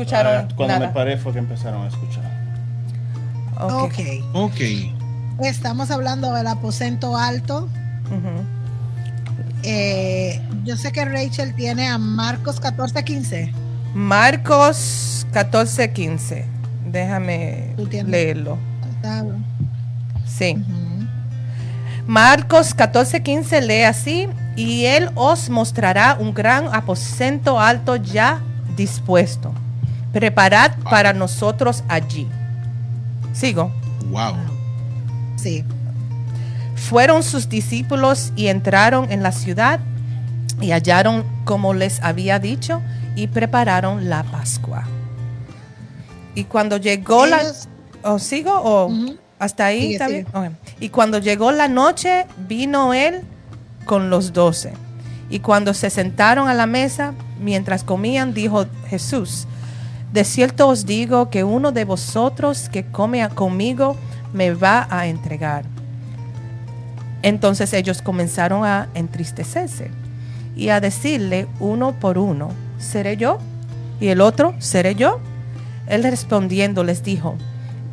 escucharon Cuando nada. me paré fue que empezaron a escuchar. Ok. Estamos hablando del aposento alto. Ujú. Yo sé que Rachel tiene a Marcos 14:15. Marcos 14:15. Déjame Tú tienes- leerlo. Está- Sí. Ujú. Marcos 14:15 lee así: y él os mostrará un gran aposento alto ya dispuesto. Preparad para nosotros allí. Sigo. Wow. Sí. Fueron sus discípulos y entraron en la ciudad y hallaron como les había dicho y prepararon la Pascua. Y cuando llegó Ellos- ¿O sigo o Ujú. hasta ahí Sigue, está sigue. bien? Ok. Y cuando llegó la noche, vino él con los 12. Y cuando se sentaron a la mesa, mientras comían, dijo Jesús: de cierto os digo que uno de vosotros que come conmigo me va a entregar. Entonces ellos comenzaron a entristecerse y a decirle uno por uno: ¿seré yo? Y el otro: ¿seré yo? Él respondiendo les dijo: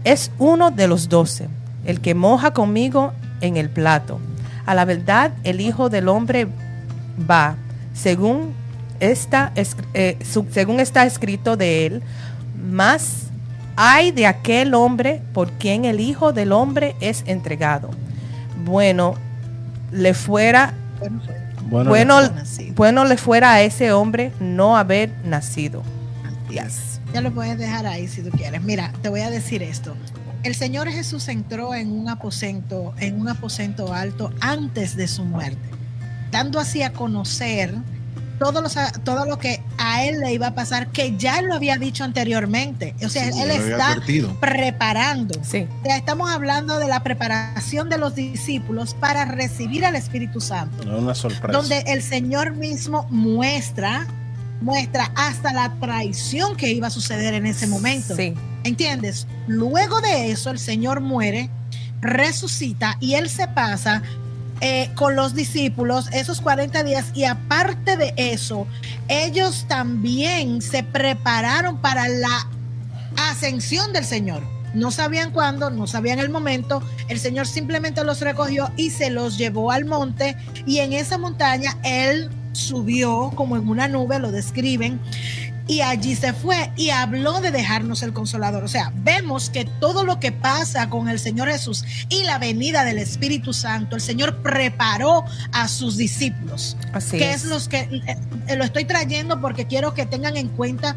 es uno de los 12, el que moja conmigo en el plato. A la verdad, el Hijo del Hombre va, según está escrito de él, mas ay de aquel hombre por quien el Hijo del Hombre es entregado. Bueno le fuera bueno le fuera a ese hombre no haber nacido. Yes. Ya lo puedes dejar ahí si tú quieres. Mira, te voy a decir esto. El Señor Jesús entró en un aposento alto antes de su muerte, dando así a conocer todo lo que a él le iba a pasar, que ya lo había dicho anteriormente. O sea, Sí, él lo había está advertido. preparando. Sí. O sea, estamos hablando de la preparación de los discípulos para recibir al Espíritu Santo. No, una sorpresa. Donde el Señor mismo muestra hasta la traición que iba a suceder en ese momento. Sí. ¿Entiendes? Luego de eso, el Señor muere, resucita y él se pasa con los discípulos esos 40 días, y aparte de eso, ellos también se prepararon para la ascensión del Señor. No sabían cuándo, no sabían el momento. El Señor simplemente los recogió y se los llevó al monte, y en esa montaña él subió como en una nube, lo describen, y allí se fue y habló de dejarnos el Consolador. O sea, vemos que todo lo que pasa con el Señor Jesús y la venida del Espíritu Santo, el Señor preparó a sus discípulos. Así que es. es los que lo estoy trayendo porque quiero que tengan en cuenta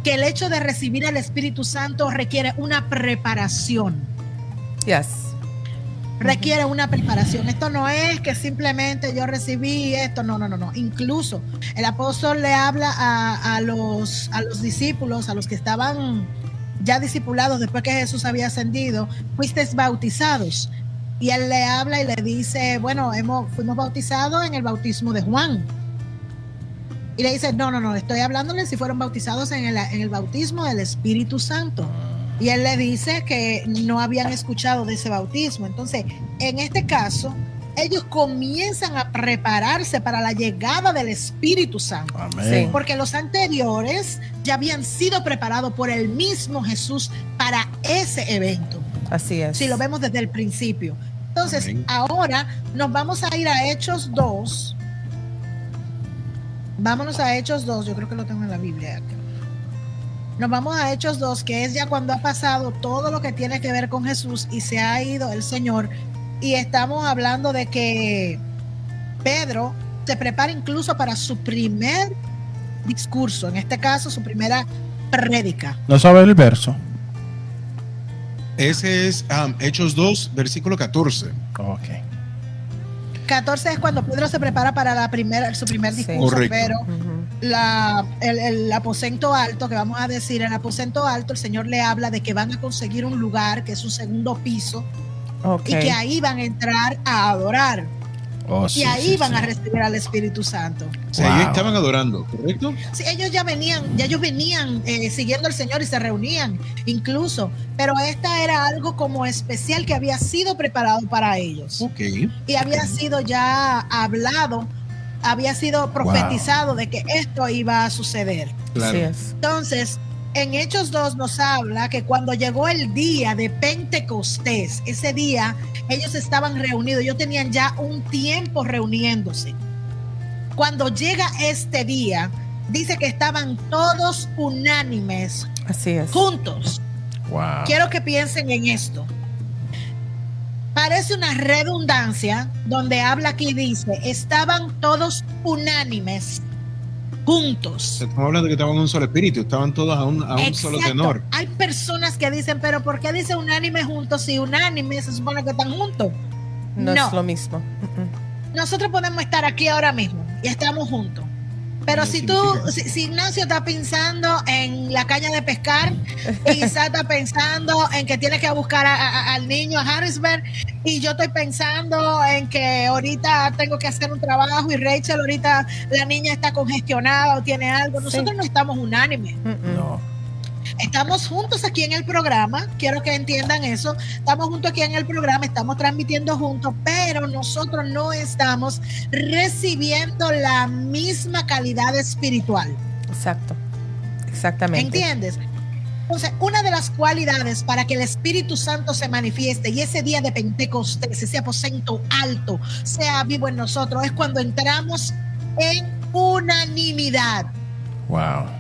que el hecho de recibir el Espíritu Santo requiere una preparación. Yes. Requiere una preparación. Esto no es que simplemente yo recibí esto, no. Incluso el apóstol le habla a los discípulos, a los que estaban ya discipulados después que Jesús había ascendido: fuisteis bautizados. Y él le habla y le dice: bueno, fuimos bautizados en el bautismo de Juan. Y le dice: no, estoy hablándole si fueron bautizados en el bautismo del Espíritu Santo. Y él le dice que no habían escuchado de ese bautismo. Entonces, en este caso, ellos comienzan a prepararse para la llegada del Espíritu Santo. Amén. Sí. Porque los anteriores ya habían sido preparados por el mismo Jesús para ese evento. Así es. Si lo vemos desde el principio. Entonces, Amén. ahora nos vamos a ir a Hechos 2. Vámonos a Hechos 2. Yo creo que lo tengo en la Biblia acá. Nos vamos a Hechos 2, que es ya cuando ha pasado todo lo que tiene que ver con Jesús y se ha ido el Señor. Y estamos hablando de que Pedro se prepara incluso para su primer discurso, en este caso su primera prédica. ¿No sabe el verso? Ese es Hechos 2, versículo 14. Ok. 14 es cuando Pedro se prepara para su primer Sí. discurso, Correcto. pero Ujú. el aposento alto, que vamos a decir, el aposento alto, el Señor le habla de que van a conseguir un lugar que es un segundo piso, Ok. y que ahí van a entrar a adorar, Oh, y sí, ahí sí, van sí. a recibir al Espíritu Santo. O sea, Wow. ellos estaban adorando, ¿correcto? Sí, ellos venían siguiendo al Señor y se reunían incluso, pero esta era algo como especial que había sido preparado para ellos. Ok. Y había sido ya hablado, había sido profetizado de que esto iba a suceder. Claro. Así es. Entonces, en Hechos 2 nos habla que cuando llegó el día de Pentecostés, ese día ellos estaban reunidos, ellos tenían ya un tiempo reuniéndose. Cuando llega este día, dice que estaban todos unánimes, Así es. juntos. Wow. Quiero que piensen en esto. Parece una redundancia donde habla aquí, dice, estaban todos unánimes, juntos. Estamos hablando de que estaban en un solo espíritu, estaban todos a un solo Exacto. tenor. Hay personas que dicen, pero ¿por qué dice unánime juntos si unánime se supone que están juntos? No No. es lo mismo. Nosotros podemos estar aquí ahora mismo y estamos juntos. Pero No si significa. si Ignacio está pensando en la caña de pescar, y Isa está pensando en que tiene que buscar al niño a Harrisburg, y yo estoy pensando en que ahorita tengo que hacer un trabajo, y Rachel ahorita la niña está congestionada o tiene algo, nosotros no estamos unánimes. No. Estamos juntos aquí en el programa, quiero que entiendan eso, estamos juntos aquí en el programa, estamos transmitiendo juntos, pero nosotros no estamos recibiendo la misma calidad espiritual. Exacto. Exactamente. ¿Entiendes? Entonces, una de las cualidades para que el Espíritu Santo se manifieste y ese día de Pentecostés, ese aposento alto, sea vivo en nosotros, es cuando entramos en unanimidad. Wow.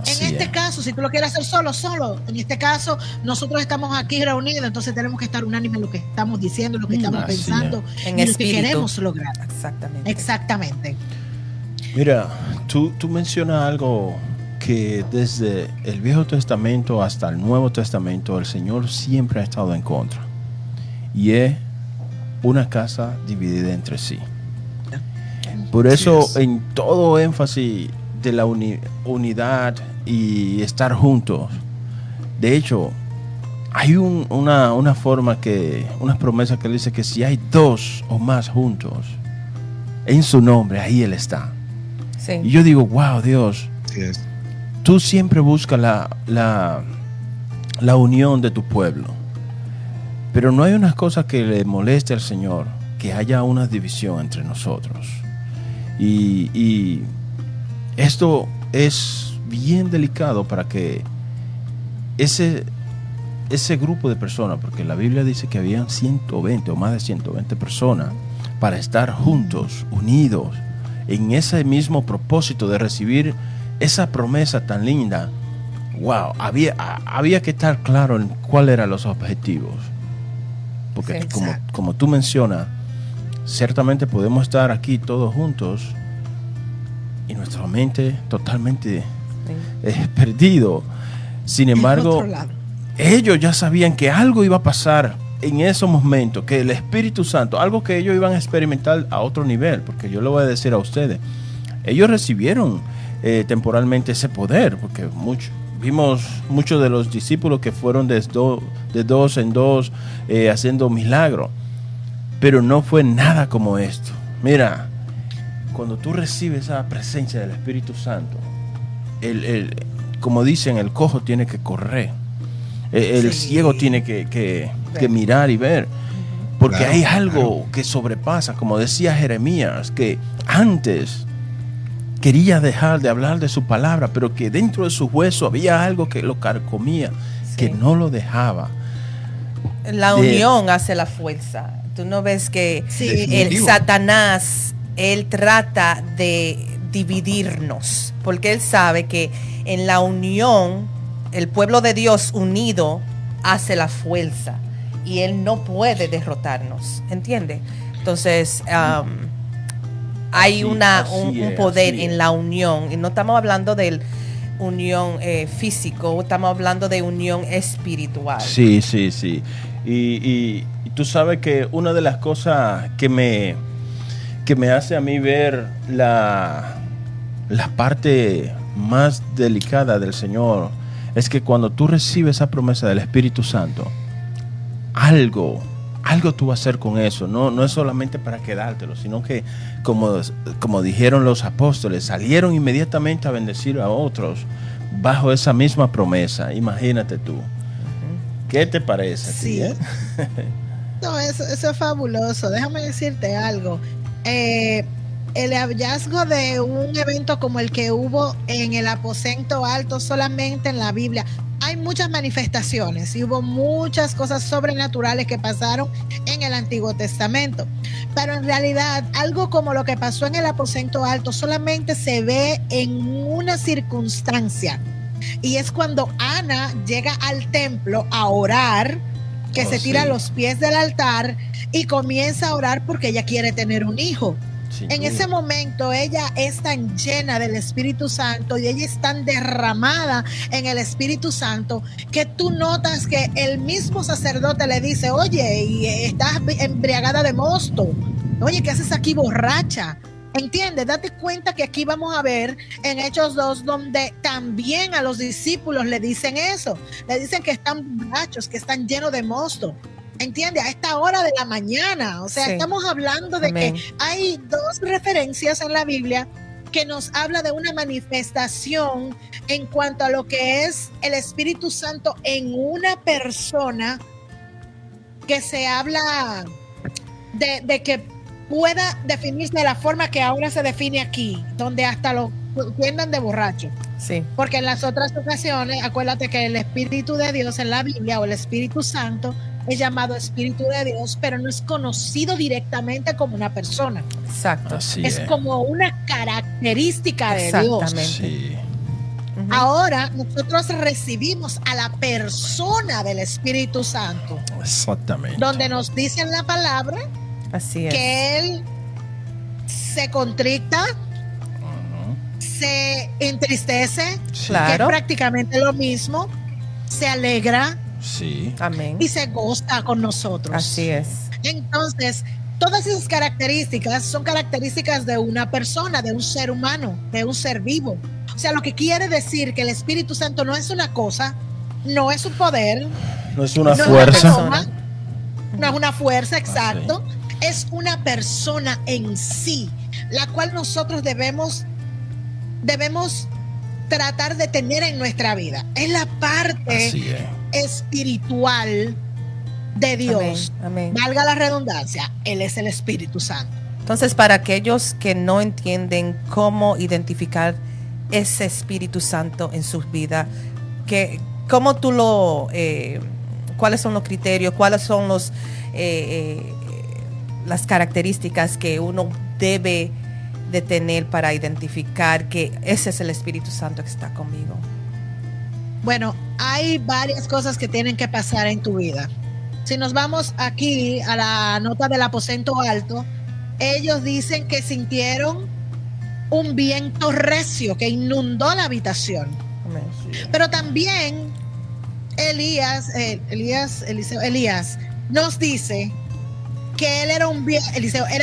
En Así este es. caso, si tú lo quieres hacer solo. En este caso, nosotros estamos aquí reunidos, entonces tenemos que estar unánimes en lo que estamos diciendo, lo que estamos Así pensando, En y lo que espíritu. queremos lograr. Exactamente. Exactamente. Mira, tú mencionas algo que desde el Viejo Testamento hasta el Nuevo Testamento el Señor siempre ha estado en contra. Y es una casa dividida entre sí. Por eso Así es. en todo énfasis de la unidad y estar juntos. De hecho, hay una forma que, unas promesas que dice que si hay dos o más juntos en su nombre, ahí Él está. Sí. Y yo digo, wow, Dios, Así es. tú siempre buscas la unión de tu pueblo. Pero no hay una cosa que le moleste al Señor, que haya una división entre nosotros. Y esto es bien delicado para que ese grupo de personas, porque la Biblia dice que habían 120 o más de 120 personas, para estar juntos, unidos, en ese mismo propósito de recibir esa promesa tan linda. Wow, había que estar claro en cuáles eran los objetivos. Porque Sí, como tú mencionas, ciertamente podemos estar aquí todos juntos y nuestra mente totalmente perdido. Sin embargo, Otro lado. ellos ya sabían que algo iba a pasar en esos momentos, que el Espíritu Santo, algo que ellos iban a experimentar a otro nivel, porque yo le voy a decir a ustedes, ellos recibieron temporalmente ese poder, porque vimos muchos de los discípulos que fueron de dos en dos haciendo milagros, pero no fue nada como esto. Mira, cuando tú recibes esa presencia del Espíritu Santo, como dicen, el cojo tiene que correr, el Sí. ciego tiene que mirar y ver, porque Claro, hay algo claro. que sobrepasa, como decía Jeremías, que antes quería dejar de hablar de su palabra, pero que dentro de su hueso había algo que lo carcomía, Sí. que no lo dejaba. La de- unión hace la fuerza. Tú no ves que Sí. el Definitivo. Satanás, él trata de dividirnos, porque él sabe que en la unión, el pueblo de Dios unido hace la fuerza y él no puede derrotarnos, ¿entiendes? Entonces, hay Así- un así poder es. en la unión, y no estamos hablando de unión físico, estamos hablando de unión espiritual. Sí. Y tú sabes que una de las cosas que me hace a mí ver la parte más delicada del Señor es que cuando tú recibes esa promesa del Espíritu Santo, algo tú vas a hacer con eso. No es solamente para quedártelo, sino que como dijeron los apóstoles, salieron inmediatamente a bendecir a otros bajo esa misma promesa. Imagínate tú. ¿Qué te parece a ti, Sí. eh? No, eso es fabuloso. Déjame decirte algo. el hallazgo de un evento como el que hubo en el aposento alto solamente en la Biblia. Hay muchas manifestaciones y hubo muchas cosas sobrenaturales que pasaron en el Antiguo Testamento. Pero en realidad, algo como lo que pasó en el aposento alto solamente se ve en una circunstancia. Y es cuando Ana llega al templo a orar, que se tira a los pies del altar y comienza a orar porque ella quiere tener un hijo. En ese momento ella es tan llena del Espíritu Santo y ella es tan derramada en el Espíritu Santo que tú notas que el mismo sacerdote le dice, oye, y estás embriagada de mosto, oye, ¿qué haces aquí borracha? ¿Entiendes? Date cuenta que aquí vamos a ver en Hechos 2 donde también a los discípulos le dicen eso, le dicen que están borrachos, que están llenos de mosto. ¿Entiende? A esta hora de la mañana. O sea, estamos hablando de que hay dos referencias en la Biblia que nos habla de una manifestación en cuanto a lo que es el Espíritu Santo en una persona, que se habla de que pueda definirse de la forma que ahora se define aquí, donde hasta lo tiendan de borracho. Sí. Porque en las otras ocasiones, acuérdate que el Espíritu de Dios en la Biblia o el Espíritu Santo es llamado Espíritu de Dios, pero no es conocido directamente como una persona. Exacto. Así es como una característica de Dios. Sí. Ahora nosotros recibimos a la persona del Espíritu Santo. Exactamente. Donde nos dice en la palabra Así es. que Él se contricta, se entristece, Claro. que es prácticamente lo mismo, se alegra, Sí. Amén. y se goza con nosotros. Así es. Entonces, todas esas características son características de una persona, de un ser humano, de un ser vivo. O sea, lo que quiere decir que el Espíritu Santo no es una cosa, no es un poder, No es una no fuerza. es una persona, no es una fuerza, exacto. Es una persona en sí, la cual nosotros debemos tratar de tener en nuestra vida. Es la parte Así es. espiritual de Dios. Amén. Valga la redundancia, Él es el Espíritu Santo. Entonces, para aquellos que no entienden cómo identificar ese Espíritu Santo en sus vidas, ¿cómo tú cuáles son los criterios, cuáles son las características que uno debe de tener para identificar que ese es el Espíritu Santo que está conmigo? Bueno, hay varias cosas que tienen que pasar en tu vida. Si nos vamos aquí a la nota del aposento alto, ellos dicen que sintieron un viento recio que inundó la habitación. Amén. Pero también Elías nos dice que él era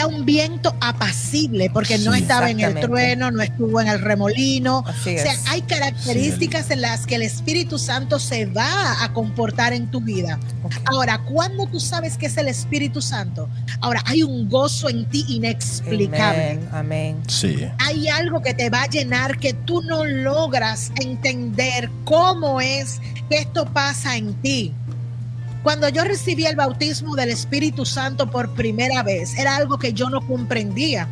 un viento apacible, porque no Sí. estaba en el Exactamente. trueno, no estuvo en el remolino. Así O sea, es. hay características en las que el Espíritu Santo se va a comportar en tu vida. Okay. Ahora, ¿cuándo tú sabes que es el Espíritu Santo? Ahora, hay un gozo en ti inexplicable. Amén. Amén. Sí. Hay algo que te va a llenar que tú no logras entender cómo es que esto pasa en ti. Cuando yo recibí el bautismo del Espíritu Santo por primera vez, era algo que yo no comprendía,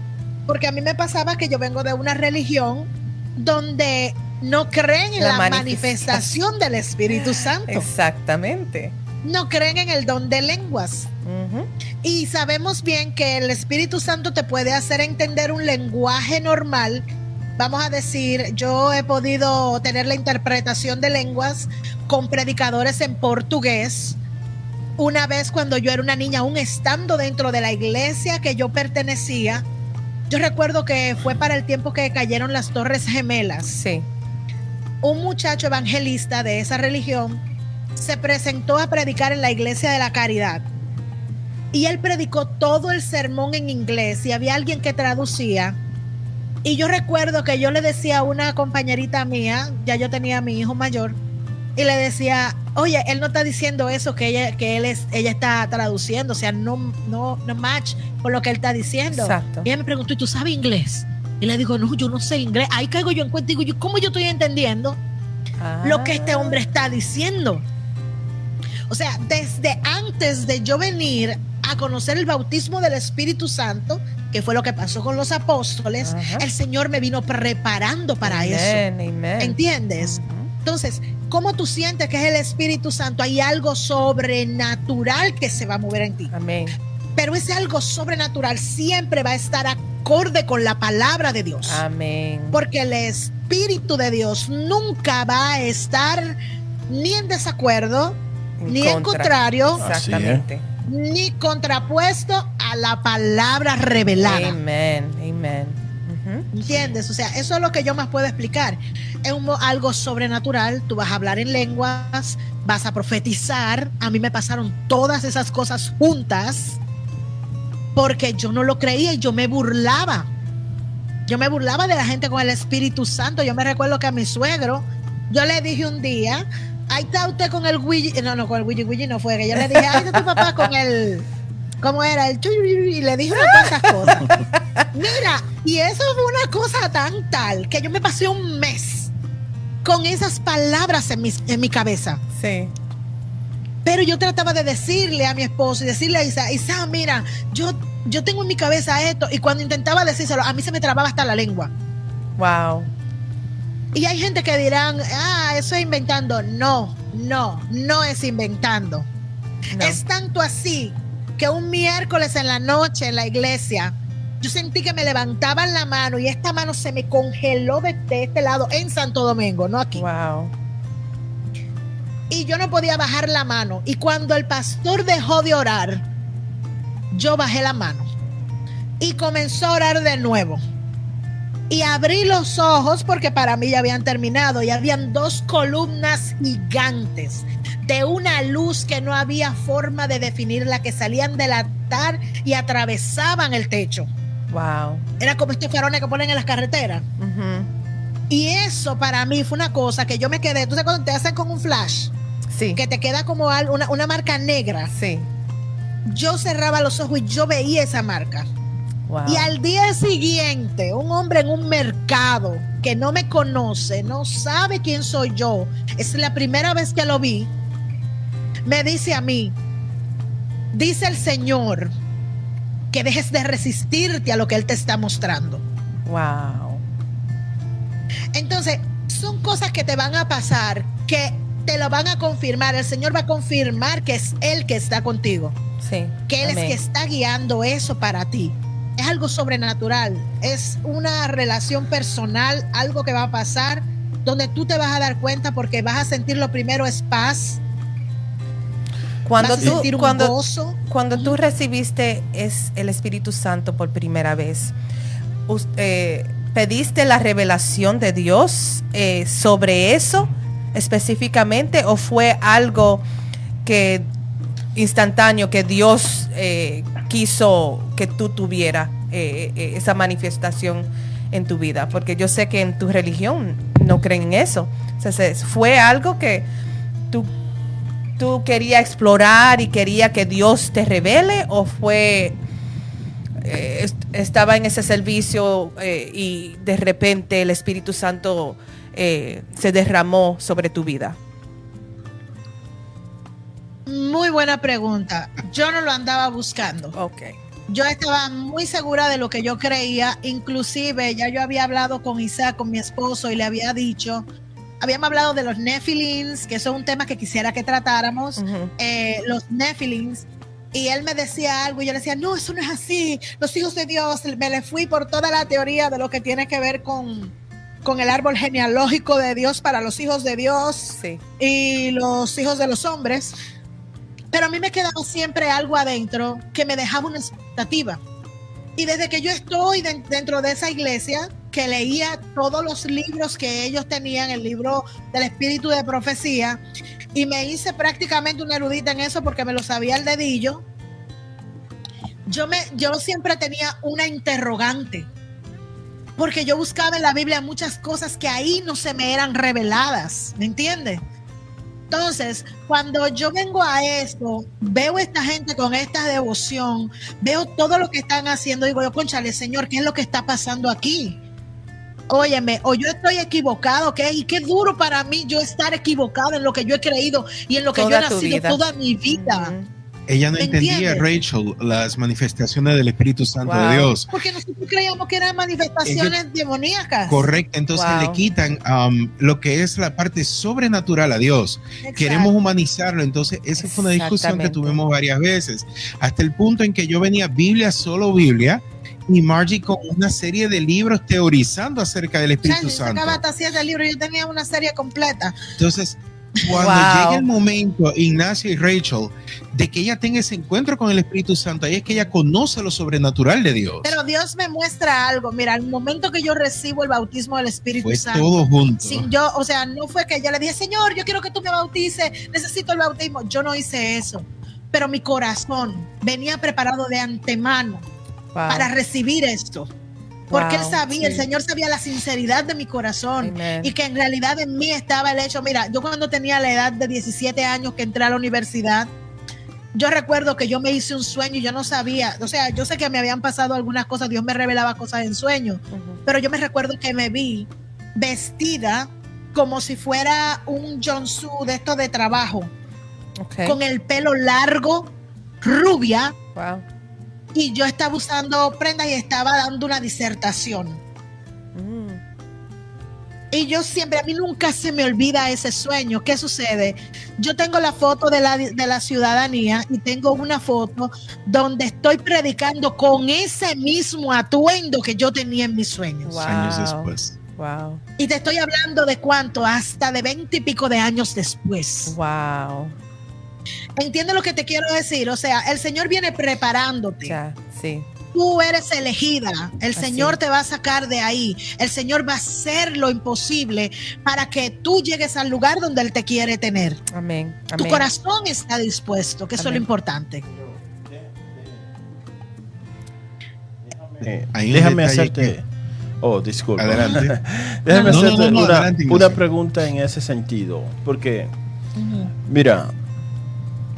porque a mí me pasaba que yo vengo de una religión donde no creen en la manifestación del Espíritu Santo. Exactamente. No creen en el don de lenguas. Ujú. Y sabemos bien que el Espíritu Santo te puede hacer entender un lenguaje normal. Vamos a decir, yo he podido tener la interpretación de lenguas con predicadores en portugués. Una vez cuando yo era una niña, aún estando dentro de la iglesia que yo pertenecía, yo recuerdo que fue para el tiempo que cayeron las Torres Gemelas. Sí. Un muchacho evangelista de esa religión se presentó a predicar en la iglesia de la Caridad. Y él predicó todo el sermón en inglés y había alguien que traducía. Y yo recuerdo que yo le decía a una compañerita mía, ya yo tenía a mi hijo mayor, y le decía, oye, él no está diciendo eso que ella está traduciendo, o sea, no match con lo que él está diciendo. Exacto. Y ella me preguntó, ¿y tú sabes inglés? Y le digo, no, yo no sé inglés. Ahí caigo yo en cuenta y digo, ¿cómo yo estoy entendiendo lo que este hombre está diciendo? O sea, desde antes de yo venir a conocer el bautismo del Espíritu Santo, que fue lo que pasó con los apóstoles, Ajá. el Señor me vino preparando para Amén, eso. amén. ¿Entiendes? Entonces, ¿cómo tú sientes que es el Espíritu Santo? Hay algo sobrenatural que se va a mover en ti. Amén. Pero ese algo sobrenatural siempre va a estar acorde con la palabra de Dios. Amén. Porque el Espíritu de Dios nunca va a estar ni en desacuerdo, ni en contra. contrario, Exactamente. ni contrapuesto a la palabra revelada. Amén. Amén. Ujú. ¿Entiendes? O sea, eso es lo que yo más puedo explicar. Es algo sobrenatural. Tú vas a hablar en lenguas, vas a profetizar. A mí me pasaron todas esas cosas juntas porque yo no lo creía y yo me burlaba. Yo me burlaba de la gente con el Espíritu Santo. Yo me recuerdo que a mi suegro, yo le dije un día, ahí está usted con el Ouija. No, con el Ouija no fue. Que yo le dije, ahí está tu papá con el... ¿Cómo era? El y le dije unas cuantas cosas. Mira, y eso fue una cosa tan tal que yo me pasé un mes con esas palabras en mi cabeza. Sí. Pero yo trataba de decirle a mi esposo y decirle a Isa, mira, yo tengo en mi cabeza esto. Y cuando intentaba decírselo, a mí se me trababa hasta la lengua. Wow. Y hay gente que dirán, eso es inventando. No es inventando. No. Es tanto así que un miércoles en la noche en la iglesia, yo sentí que me levantaban la mano y esta mano se me congeló de este lado en Santo Domingo, no aquí. Wow. Y yo no podía bajar la mano. Y cuando el pastor dejó de orar, yo bajé la mano y comenzó a orar de nuevo. Y abrí los ojos porque para mí ya habían terminado y habían 2 columnas gigantes de una luz que no había forma de definirla, que salían del altar y atravesaban el techo. Wow. Era como estos farones que ponen en las carreteras. Ujú. Y eso para mí fue una cosa que yo me quedé. ¿Tú sabes cuando te hacen con un flash? Sí. Que te queda como una marca negra. Sí. Yo cerraba los ojos y yo veía esa marca. Wow. Y al día siguiente, un hombre en un mercado que no me conoce, no sabe quién soy yo, es la primera vez que lo vi, me dice a mí, dice el Señor que dejes de resistirte a lo que Él te está mostrando. Wow. Entonces, son cosas que te van a pasar, que te lo van a confirmar. El Señor va a confirmar que es Él que está contigo, Sí. que Él Amén. es que está guiando eso para ti. Es algo sobrenatural, es una relación personal, algo que va a pasar, donde tú te vas a dar cuenta porque vas a sentir lo primero es paz, Cuando vas a sentir un cuando, gozo. cuando tú recibiste el Espíritu Santo por primera vez, ¿pediste la revelación de Dios sobre eso específicamente o fue algo que instantáneo que Dios quiso que tú tuvieras esa manifestación en tu vida? Porque yo sé que en tu religión no creen en eso. O sea, ¿fue algo que tú querías explorar y quería que Dios te revele o fue estaba en ese servicio y de repente el Espíritu Santo se derramó sobre tu vida? Muy buena pregunta. Yo no lo andaba buscando. Ok. Yo estaba muy segura de lo que yo creía. Inclusive ya yo había hablado con Isaac, con mi esposo, y le había dicho, habíamos hablado de los Nephilims, que eso es un tema que quisiera que tratáramos. Ujú. Los Nephilims. Y él me decía algo y yo le decía, no, eso no es así. Los hijos de Dios, me le fui por toda la teoría de lo que tiene que ver con el árbol genealógico de Dios para los hijos de Dios Sí. y los hijos de los hombres. Pero a mí me quedaba siempre algo adentro que me dejaba una expectativa. Y desde que yo estoy dentro de esa iglesia, que leía todos los libros que ellos tenían, el libro del espíritu de profecía, y me hice prácticamente una erudita en eso porque me lo sabía al dedillo, yo siempre tenía una interrogante. Porque yo buscaba en la Biblia muchas cosas que ahí no se me eran reveladas, ¿me entiendes? Entonces, cuando yo vengo a esto, veo a esta gente con esta devoción, veo todo lo que están haciendo, digo yo, cónchale, Señor, ¿qué es lo que está pasando aquí? Óyeme, o yo estoy equivocado, ¿qué? Y qué duro para mí yo estar equivocado en lo que yo he creído y en lo que Toda yo he tu nacido vida. toda mi vida. Ujú. Ella no ¿Me entendía, entiendes? Rachel, las manifestaciones del Espíritu Santo de Wow. Dios. Porque nosotros creíamos que eran manifestaciones demoníacas. Correcto, entonces Wow. le quitan lo que es la parte sobrenatural a Dios. Exacto. Queremos humanizarlo, entonces esa fue una discusión que Exactamente. tuvimos varias veces, hasta el punto en que yo venía Biblia, solo Biblia, y Margie con una serie de libros teorizando acerca del Espíritu Chacho, Santo. sacaba hasta 7 libros, yo tenía una serie completa. Entonces, cuando Wow. llegue el momento, Ignacio y Rachel, de que ella tenga ese encuentro con el Espíritu Santo, ahí es que ella conoce lo sobrenatural de Dios. Pero Dios me muestra algo. Mira, al momento que yo recibo el bautismo del Espíritu Fue Santo, todo junto. sin yo, o sea, no fue que yo le dije, Señor, yo quiero que tú me bautices, necesito el bautismo. Yo no hice eso. Pero mi corazón venía preparado de antemano Wow. para recibir esto. Porque Wow, él sabía, sí. el Señor sabía la sinceridad de mi corazón. Amen. Y que en realidad en mí estaba el hecho. Mira, yo cuando tenía la edad de 17 años que entré a la universidad, yo recuerdo que yo me hice un sueño y yo no sabía, o sea, yo sé que me habían pasado algunas cosas, Dios me revelaba cosas en sueños, Ujú. pero yo me recuerdo que me vi vestida como si fuera un jumpsuit de esto de trabajo, Okay. con el pelo largo, rubia, Wow. y yo estaba usando prendas y estaba dando una disertación. Mm. Y yo siempre, a mí nunca se me olvida ese sueño. ¿Qué sucede? Yo tengo la foto de la ciudadanía y tengo una foto donde estoy predicando con ese mismo atuendo que yo tenía en mis sueños. Wow. Años después. Wow. Y te estoy hablando de cuánto, hasta de 20 y pico de años después. Wow. ¿Entiendes lo que te quiero decir? O sea, el Señor viene preparándote. Ya, sí. Tú eres elegida, el Así. Señor te va a sacar de ahí, el Señor va a hacer lo imposible para que tú llegues al lugar donde Él te quiere tener. Amén. Tu Amén. corazón está dispuesto, que eso es lo Amén. importante. Hay un Déjame detalle hacerte. que- Oh, disculpa. Adelante. Déjame No, no, hacerte no, una, adelante, una Ignacio. pregunta en ese sentido. Porque, mira,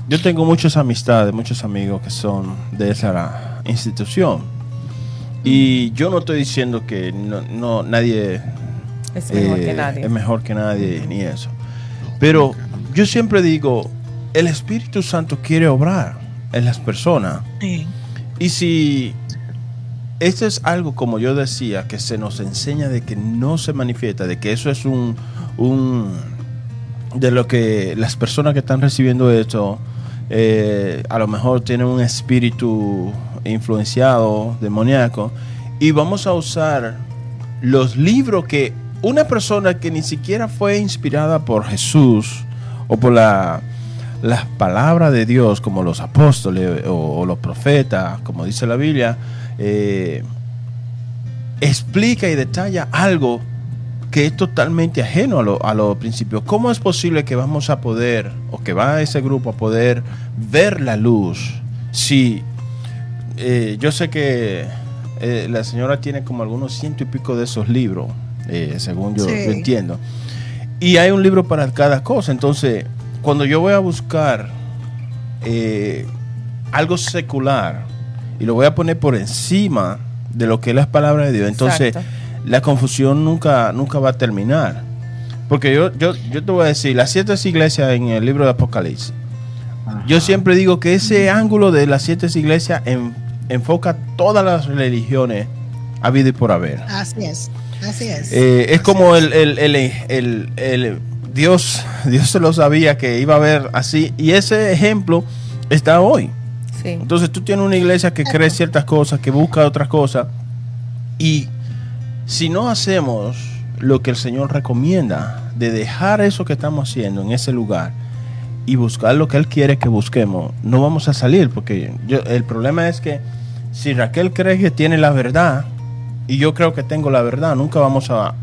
yo tengo muchas amistades, muchos amigos que son de esa institución. Y yo no estoy diciendo que nadie Es mejor que nadie. es mejor que nadie, ni eso. Pero yo siempre digo, el Espíritu Santo quiere obrar en las personas. Sí. Y si esto es algo, como yo decía, que se nos enseña de que no se manifiesta, de que eso es un de lo que las personas que están recibiendo esto a lo mejor tienen un espíritu influenciado, demoníaco, y vamos a usar los libros que una persona que ni siquiera fue inspirada por Jesús o por las palabras de Dios, como los apóstoles o los profetas, como dice la Biblia, explica y detalla algo que es totalmente ajeno a los principios. ¿Cómo es posible que vamos a poder, o que va ese grupo a poder ver la luz? Si yo sé que la señora tiene como algunos 100 y pico de esos libros, según yo Sí. entiendo. Y hay un libro para cada cosa. Entonces, cuando yo voy a buscar algo secular y lo voy a poner por encima de lo que es la palabra de Dios, entonces Exacto. la confusión nunca va a terminar. Porque yo te voy a decir, las 7 iglesias en el libro de Apocalipsis, yo siempre digo que ese ángulo de las 7 iglesias enfoca todas las religiones habido y por haber. Así es, así es. Es como Dios se lo sabía que iba a haber así, y ese ejemplo está hoy. Sí. Entonces tú tienes una iglesia que cree ciertas cosas, que busca otras cosas, y si no hacemos lo que el Señor recomienda, de dejar eso que estamos haciendo en ese lugar y buscar lo que Él quiere que busquemos, no vamos a salir, porque el problema es que si Raquel cree que tiene la verdad y yo creo que tengo la verdad, nunca vamos a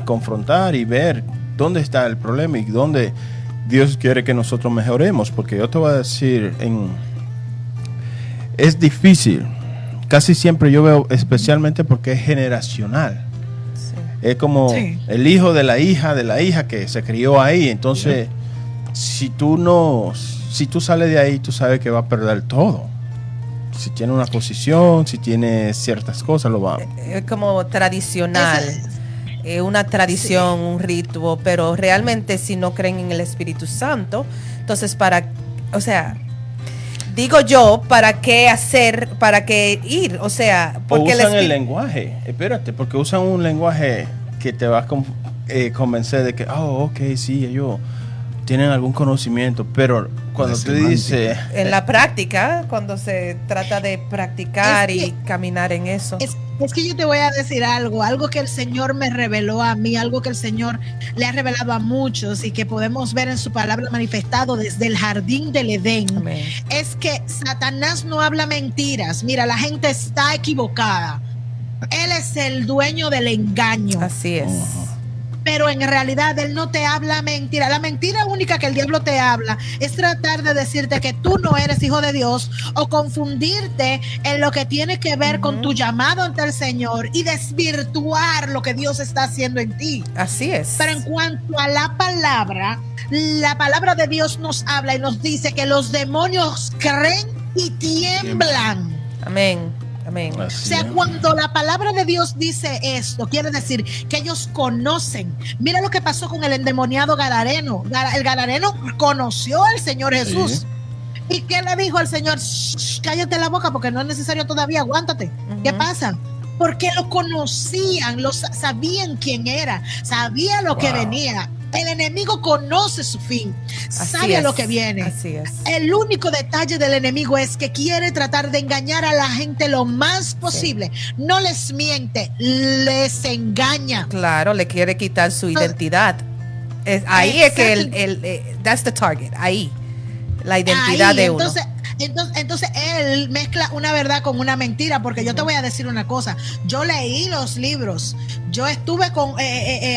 confrontar y ver dónde está el problema y dónde Dios quiere que nosotros mejoremos. Porque yo te voy a decir, es difícil, casi siempre yo veo, especialmente porque es generacional. Sí. Es como Sí. el hijo de la hija que se crió ahí. Entonces, si tú sales de ahí, tú sabes que va a perder todo. Si tiene una posición, si tiene ciertas cosas, lo va. Es como tradicional. Una tradición, un ritual, pero realmente si no creen en el Espíritu Santo, entonces digo yo, ¿para qué hacer, para qué ir? O sea, O porque usan el lenguaje, espérate, porque usan un lenguaje que te va a convencer de que, ok, sí, ellos tienen algún conocimiento, pero cuando tú dices... en la práctica, cuando se trata de practicar Es que- y caminar en eso. Es que yo te voy a decir algo que el Señor me reveló a mí, algo que el Señor le ha revelado a muchos y que podemos ver en su palabra manifestado desde el jardín del Edén. Amén. Es que Satanás no habla mentiras. Mira, la gente está equivocada. Él es el dueño del engaño. Así es. Pero en realidad él no te habla mentira. La mentira única que el diablo te habla es tratar de decirte que tú no eres hijo de Dios o confundirte en lo que tiene que ver con tu llamado ante el Señor y desvirtuar lo que Dios está haciendo en ti. Así es. Pero en cuanto a la palabra de Dios nos habla y nos dice que los demonios creen y tiemblan. Amén. Amén. O sea, cuando la palabra de Dios dice esto, quiere decir que ellos conocen. Mira lo que pasó con el endemoniado Gadareno. El Gadareno conoció al Señor Jesús. ¿Y qué le dijo al Señor? Shh, cállate la boca porque no es necesario todavía, aguántate. ¿Qué pasa? Porque lo conocían, sabían quién era, sabía lo que venía. El enemigo conoce su fin, sabe a lo que viene. Así es. El único detalle del enemigo es que quiere tratar de engañar a la gente lo más posible. No les miente, les engaña. Claro, le quiere quitar su identidad. Ahí es que that's the target, ahí. La identidad Ahí, de uno. Entonces él mezcla una verdad con una mentira, porque yo te voy a decir una cosa. Yo leí los libros, yo estuve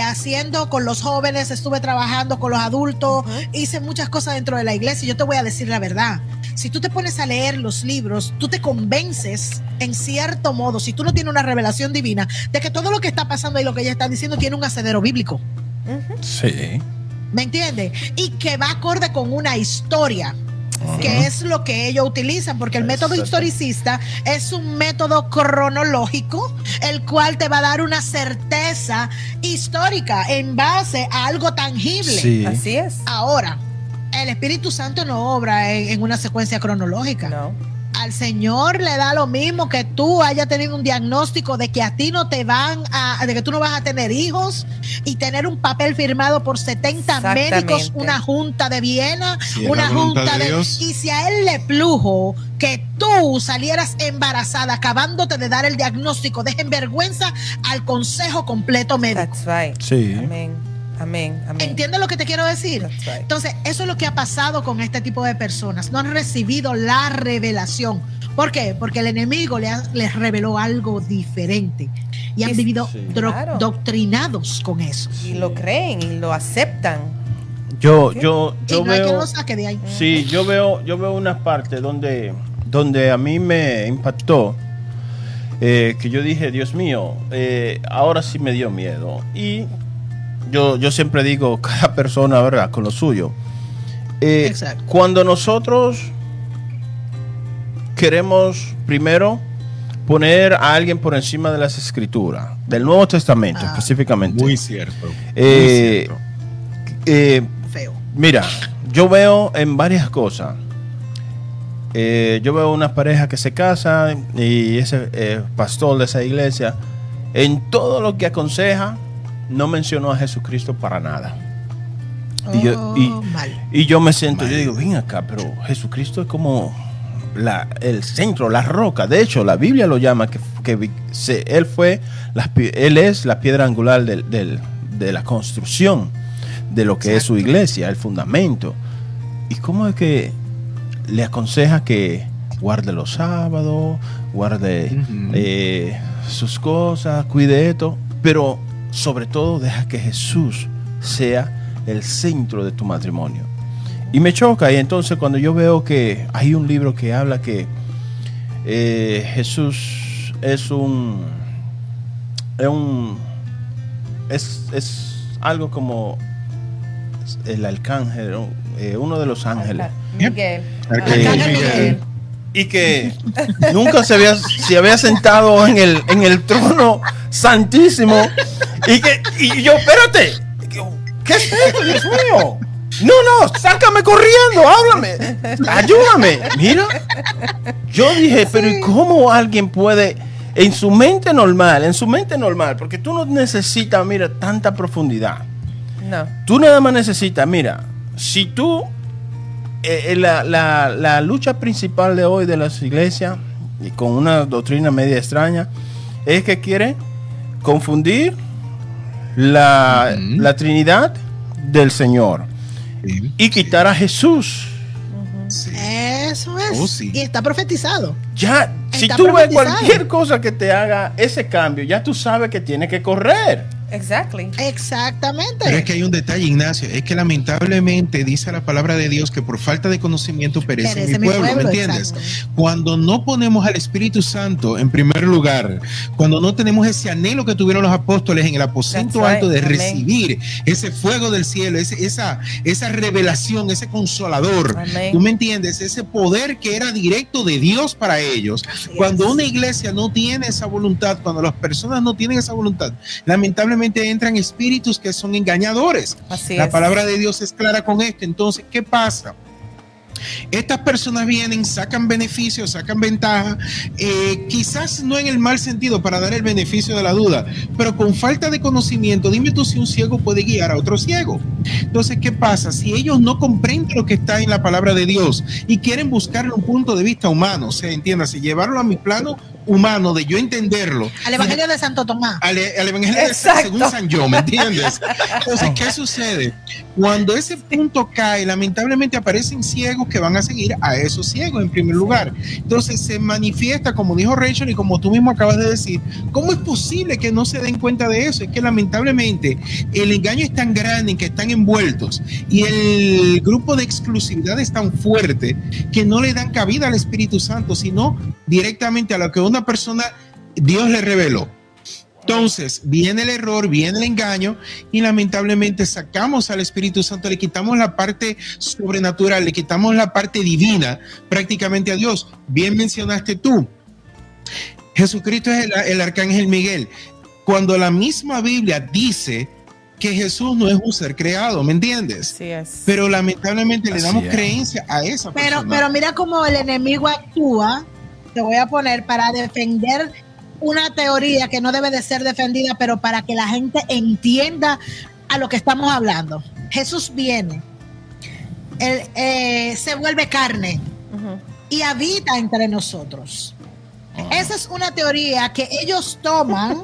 haciendo con los jóvenes, estuve trabajando con los adultos, hice muchas cosas dentro de la iglesia. Y yo te voy a decir la verdad. Si tú te pones a leer los libros, tú te convences en cierto modo, si tú no tienes una revelación divina, de que todo lo que está pasando y lo que ella está diciendo tiene un asidero bíblico. Sí. ¿Me entiendes? Y que va acorde con una historia, que es lo que ellos utilizan, porque el método historicista es un método cronológico, el cual te va a dar una certeza histórica en base a algo tangible. Sí. Así es. Ahora, el Espíritu Santo no obra en una secuencia cronológica. No. Al Señor le da lo mismo que tú hayas tenido un diagnóstico de que a ti no te de que tú no vas a tener hijos y tener un papel firmado por 70 médicos, una junta de Viena, una junta de Dios. Y si a él le plujo que tú salieras embarazada acabándote de dar el diagnóstico, dejen vergüenza al consejo completo médico. That's right. Sí. Amén. Amén, amén. ¿Entiendes lo que te quiero decir? Right. Entonces, eso es lo que ha pasado con este tipo de personas. No han recibido la revelación. ¿Por qué? Porque el enemigo les reveló algo diferente. Y han vivido doctrinados con eso. Y lo creen y lo aceptan. Yo y no veo, hay quien lo saque de ahí. Sí, yo veo una parte donde a mí me impactó, que yo dije, Dios mío, ahora sí me dio miedo. Y yo siempre digo, cada persona, ¿verdad?, con lo suyo. Exacto. Cuando nosotros queremos primero poner a alguien por encima de las escrituras, del Nuevo Testamento específicamente. Muy cierto. Feo. Mira, yo veo en varias cosas. Yo veo una pareja que se casa y ese pastor de esa iglesia, en todo lo que aconseja, no mencionó a Jesucristo para nada. Y yo me siento, yo digo, ven acá, pero Jesucristo es como el centro, la roca. De hecho, la Biblia lo llama él es la piedra angular de la construcción de lo que es su iglesia, el fundamento. ¿Y cómo es que le aconseja que guarde los sábados, guarde sus cosas, cuide esto, pero sobre todo deja que Jesús sea el centro de tu matrimonio? Y me choca. Y entonces cuando yo veo que hay un libro que habla que Jesús es algo como el arcángel, uno de los ángeles, Miguel. Miguel. Y que nunca se había sentado en el trono santísimo. Y yo, espérate, ¿qué es esto, Dios mío? No, sácame corriendo, háblame, ayúdame. Mira, yo dije, pero ¿y cómo alguien puede, en su mente normal, porque tú no necesitas, mira, tanta profundidad. No. Tú nada más necesitas, mira, si tú, la lucha principal de hoy de las iglesias, y con una doctrina media extraña, es que quiere confundir la Trinidad del Señor y quitar a Jesús. Sí. Eso es. Oh, sí. Y está profetizado. Ya, si Está tú ves profetizado. cualquier cosa que te haga ese cambio, ya tú sabes que tienes que correr. Exactly. Exactamente. Pero es que hay un detalle, Ignacio, es que lamentablemente dice la palabra de Dios que por falta de conocimiento perece mi pueblo, ¿me entiendes? exacto. Cuando no ponemos al Espíritu Santo en primer lugar, cuando no tenemos ese anhelo que tuvieron los apóstoles en el aposento That's right. alto de Amén. recibir ese fuego del cielo, esa revelación, ese consolador, Amén. ¿tú me entiendes? Ese poder que era directo de Dios para ellos. Así Cuando es. una iglesia no tiene esa voluntad, cuando las personas no tienen esa voluntad, lamentablemente entran espíritus que son engañadores. Así La es. palabra de Dios es clara con esto. Entonces, ¿qué pasa? Estas personas vienen, sacan beneficios, sacan ventaja, quizás no en el mal sentido para dar el beneficio de la duda, pero con falta de conocimiento. Dime tú si un ciego puede guiar a otro ciego. Entonces, ¿qué pasa? Si ellos no comprenden lo que está en la palabra de Dios y quieren buscarle un punto de vista humano, o sea, entiéndase, llevarlo a mi plano humano de yo entenderlo, Al Evangelio de Santo Tomás. al Evangelio de Exacto. según San Yo, ¿me entiendes? Entonces, ¿qué sucede? Cuando ese punto cae, lamentablemente aparecen ciegos que van a seguir a esos ciegos en primer lugar. Entonces se manifiesta, como dijo Rachel y como tú mismo acabas de decir, ¿cómo es posible que no se den cuenta de eso? Es que lamentablemente el engaño es tan grande en que están envueltos y el grupo de exclusividad es tan fuerte que no le dan cabida al Espíritu Santo, sino directamente a lo que una persona, Dios le reveló. Entonces viene el error, viene el engaño y lamentablemente sacamos al Espíritu Santo, le quitamos la parte sobrenatural, le quitamos la parte divina prácticamente a Dios. Bien mencionaste tú, Jesucristo es el arcángel Miguel. Cuando la misma Biblia dice que Jesús no es un ser creado, ¿me entiendes? Así es. Pero lamentablemente le Así damos es. creencia a esa persona. Pero mira cómo el enemigo actúa, te voy a poner, para defender una teoría que no debe de ser defendida, pero para que la gente entienda a lo que estamos hablando. Jesús viene, se vuelve carne Ujú. y habita entre nosotros. Esa es una teoría que ellos toman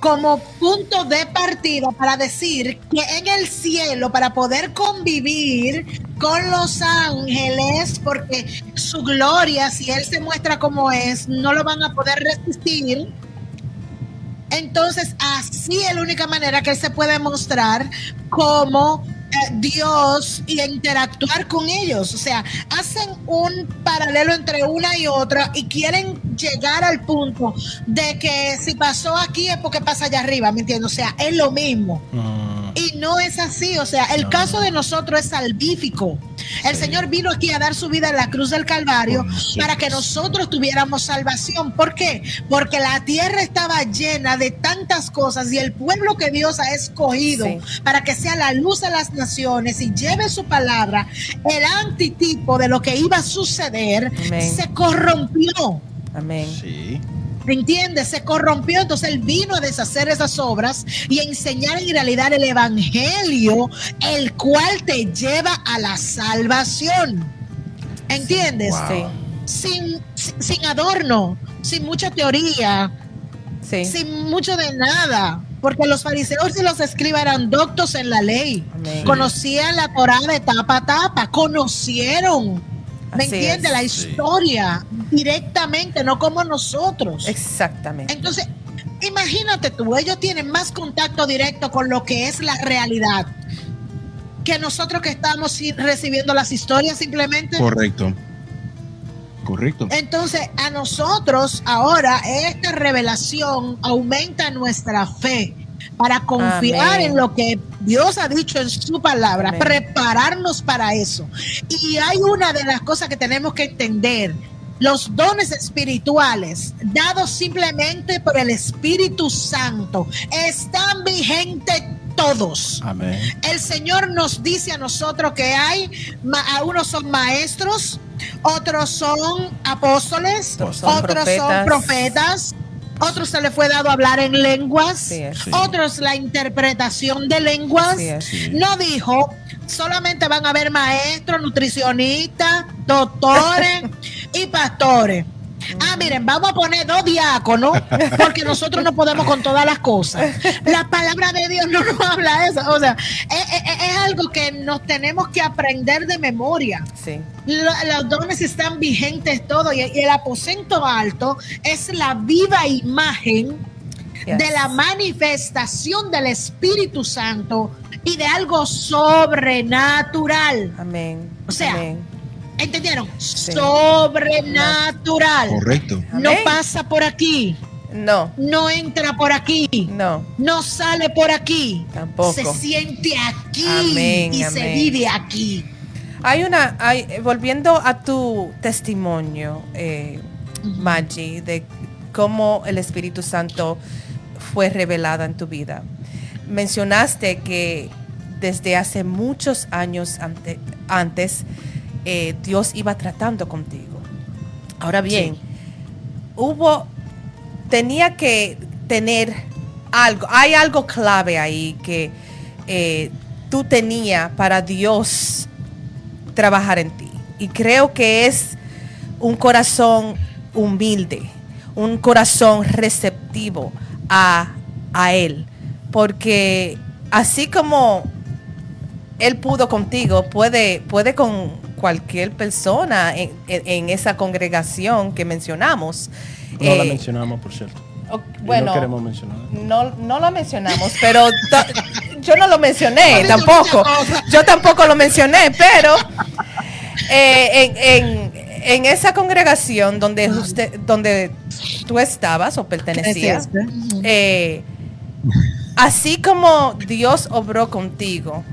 como punto de partida para decir que en el cielo, para poder convivir con los ángeles, porque su gloria, si Él se muestra como es, no lo van a poder resistir. Entonces, así es la única manera que Él se puede mostrar como Dios y interactuar con ellos. O sea, hacen un paralelo entre una y otra y quieren llegar al punto de que si pasó aquí es porque pasa allá arriba, ¿me entiendes? O sea, es lo mismo. Y no es así, o sea, el caso de nosotros es salvífico. El Señor vino aquí a dar su vida en la cruz del Calvario para que nosotros tuviéramos salvación. ¿Por qué? Porque la tierra estaba llena de tantas cosas y el pueblo que Dios ha escogido para que sea la luz de las naciones y lleve su palabra, el antitipo de lo que iba a suceder, Amén. se corrompió. Amén. Sí. ¿Entiendes? Se corrompió, entonces Él vino a deshacer esas obras y a enseñar en realidad el evangelio, el cual te lleva a la salvación. ¿Entiendes? Wow. Sí. Sin adorno, sin mucha teoría, Sí. sin mucho de nada. Porque los fariseos y los escribas eran doctos en la ley. Amén. Conocían la Torá de tapa a tapa, conocieron. ¿Me Así entiendes? es. La Sí. historia directamente, no como nosotros. Exactamente. Entonces, imagínate tú, ellos tienen más contacto directo con lo que es la realidad que nosotros que estamos recibiendo las historias simplemente. Correcto. Entonces, a nosotros ahora esta revelación aumenta nuestra fe para confiar Amén. en lo que Dios ha dicho en su palabra, Amén. prepararnos para eso. Y hay una de las cosas que tenemos que entender. Los dones espirituales dados simplemente por el Espíritu Santo están vigentes todos. Amén. El Señor nos dice a nosotros que unos son maestros, otros son apóstoles, Otros son otros son profetas, otros se les fue dado hablar en lenguas, Sí. otros la interpretación de lenguas. Sí. No dijo, solamente van a haber maestros, nutricionistas, doctores y pastores. Miren, vamos a poner 2 diáconos porque nosotros no podemos con todas las cosas. La palabra de Dios no nos habla eso. O sea, es algo que nos tenemos que aprender de memoria. Sí. Los dones están vigentes todos y el aposento alto es la viva imagen de la manifestación del Espíritu Santo y de algo sobrenatural. Amén. O sea, Amén. ¿Entendieron? Sí. Sobrenatural. Correcto. No Amén. pasa por aquí. No, No entra por aquí. no. No sale por aquí. Tampoco. Se siente aquí. Amén, y se amén. vive aquí. Volviendo a tu testimonio, Maggie, de cómo el Espíritu Santo fue revelado en tu vida. Mencionaste que desde hace muchos años antes Dios iba tratando contigo. Ahora bien, tenía que tener algo, hay algo clave ahí que tú tenías para Dios trabajar en ti. Y creo que es un corazón humilde, un corazón receptivo a Él. Porque así como Él pudo contigo, puede con cualquier persona en esa congregación que mencionamos. No la mencionamos, por cierto. Bueno, no queremos mencionar. no lo mencionamos, pero yo no lo mencioné No dice tampoco. muchas cosas. Yo tampoco lo mencioné, pero en esa congregación donde tú estabas o pertenecías, así como Dios obró contigo,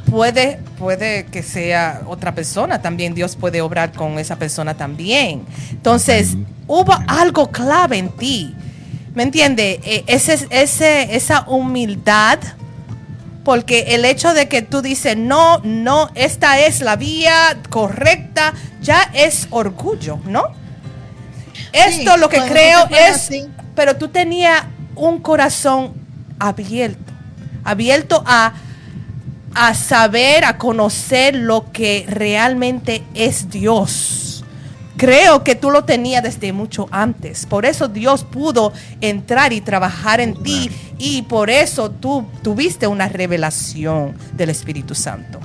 puede que sea otra persona también. Dios puede obrar con esa persona también. Entonces, hubo algo clave en ti. ¿Me entiendes? Esa humildad. Porque el hecho de que tú dices, no, esta es la vía correcta, ya es orgullo, ¿no? Esto lo que cuando creo tú te pones es, así. pero tú tenías un corazón abierto a saber, a conocer lo que realmente es Dios. Creo que tú lo tenías desde mucho antes. Por eso Dios pudo entrar y trabajar en ti. Y por eso tú tuviste una revelación del Espíritu Santo.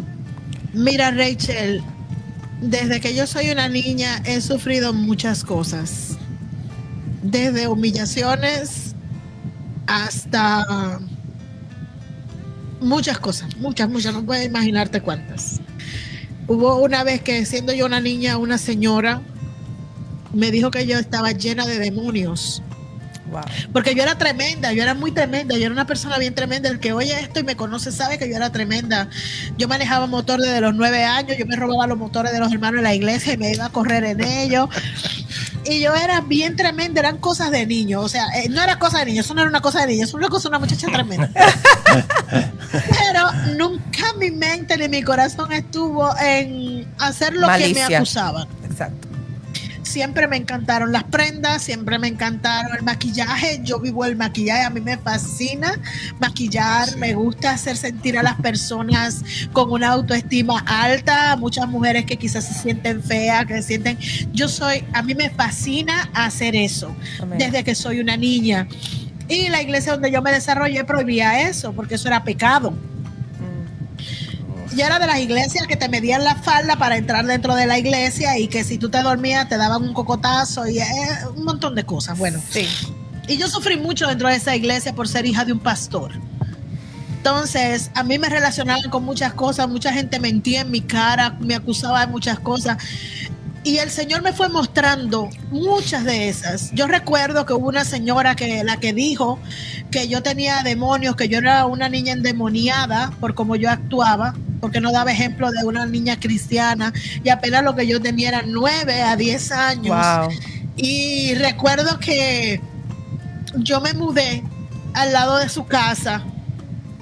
Mira, Rachel, desde que yo soy una niña he sufrido muchas cosas. Desde humillaciones hasta muchas cosas, muchas, no puedes imaginarte cuántas. Hubo una vez que siendo yo una niña, una señora me dijo que yo estaba llena de demonios. Wow. Porque yo era tremenda, yo era muy tremenda, yo era una persona bien tremenda. El que oye esto y me conoce sabe que yo era tremenda. Yo manejaba motor desde los 9 años, yo me robaba los motores de los hermanos de la iglesia y me iba a correr en ellos. Y yo era bien tremenda, eran cosas de niño. O sea, no era cosa de niño, eso no era una cosa de niño, eso era una cosa de una muchacha tremenda. Pero nunca mi mente ni mi corazón estuvo en hacer lo Malicia. que me acusaban. Exacto. Siempre me encantaron las prendas, siempre me encantaron el maquillaje. Yo vivo el maquillaje, a mí me fascina maquillar, me gusta hacer sentir a las personas con una autoestima alta, muchas mujeres que quizás se sienten feas, que se sienten... a mí me fascina hacer eso, Amén. desde que soy una niña. Y la iglesia donde yo me desarrollé prohibía eso, porque eso era pecado. Yo era de las iglesias que te medían la falda para entrar dentro de la iglesia y que si tú te dormías te daban un cocotazo y un montón de cosas. Bueno, Sí. y yo sufrí mucho dentro de esa iglesia por ser hija de un pastor. Entonces, a mí me relacionaban con muchas cosas, mucha gente mentía en mi cara, me acusaba de muchas cosas. Y el Señor me fue mostrando muchas de esas. Yo recuerdo que hubo una señora la que dijo que yo tenía demonios, que yo era una niña endemoniada por cómo yo actuaba, porque no daba ejemplo de una niña cristiana y apenas lo que yo tenía era 9 a 10 años. Wow. Y recuerdo que yo me mudé al lado de su casa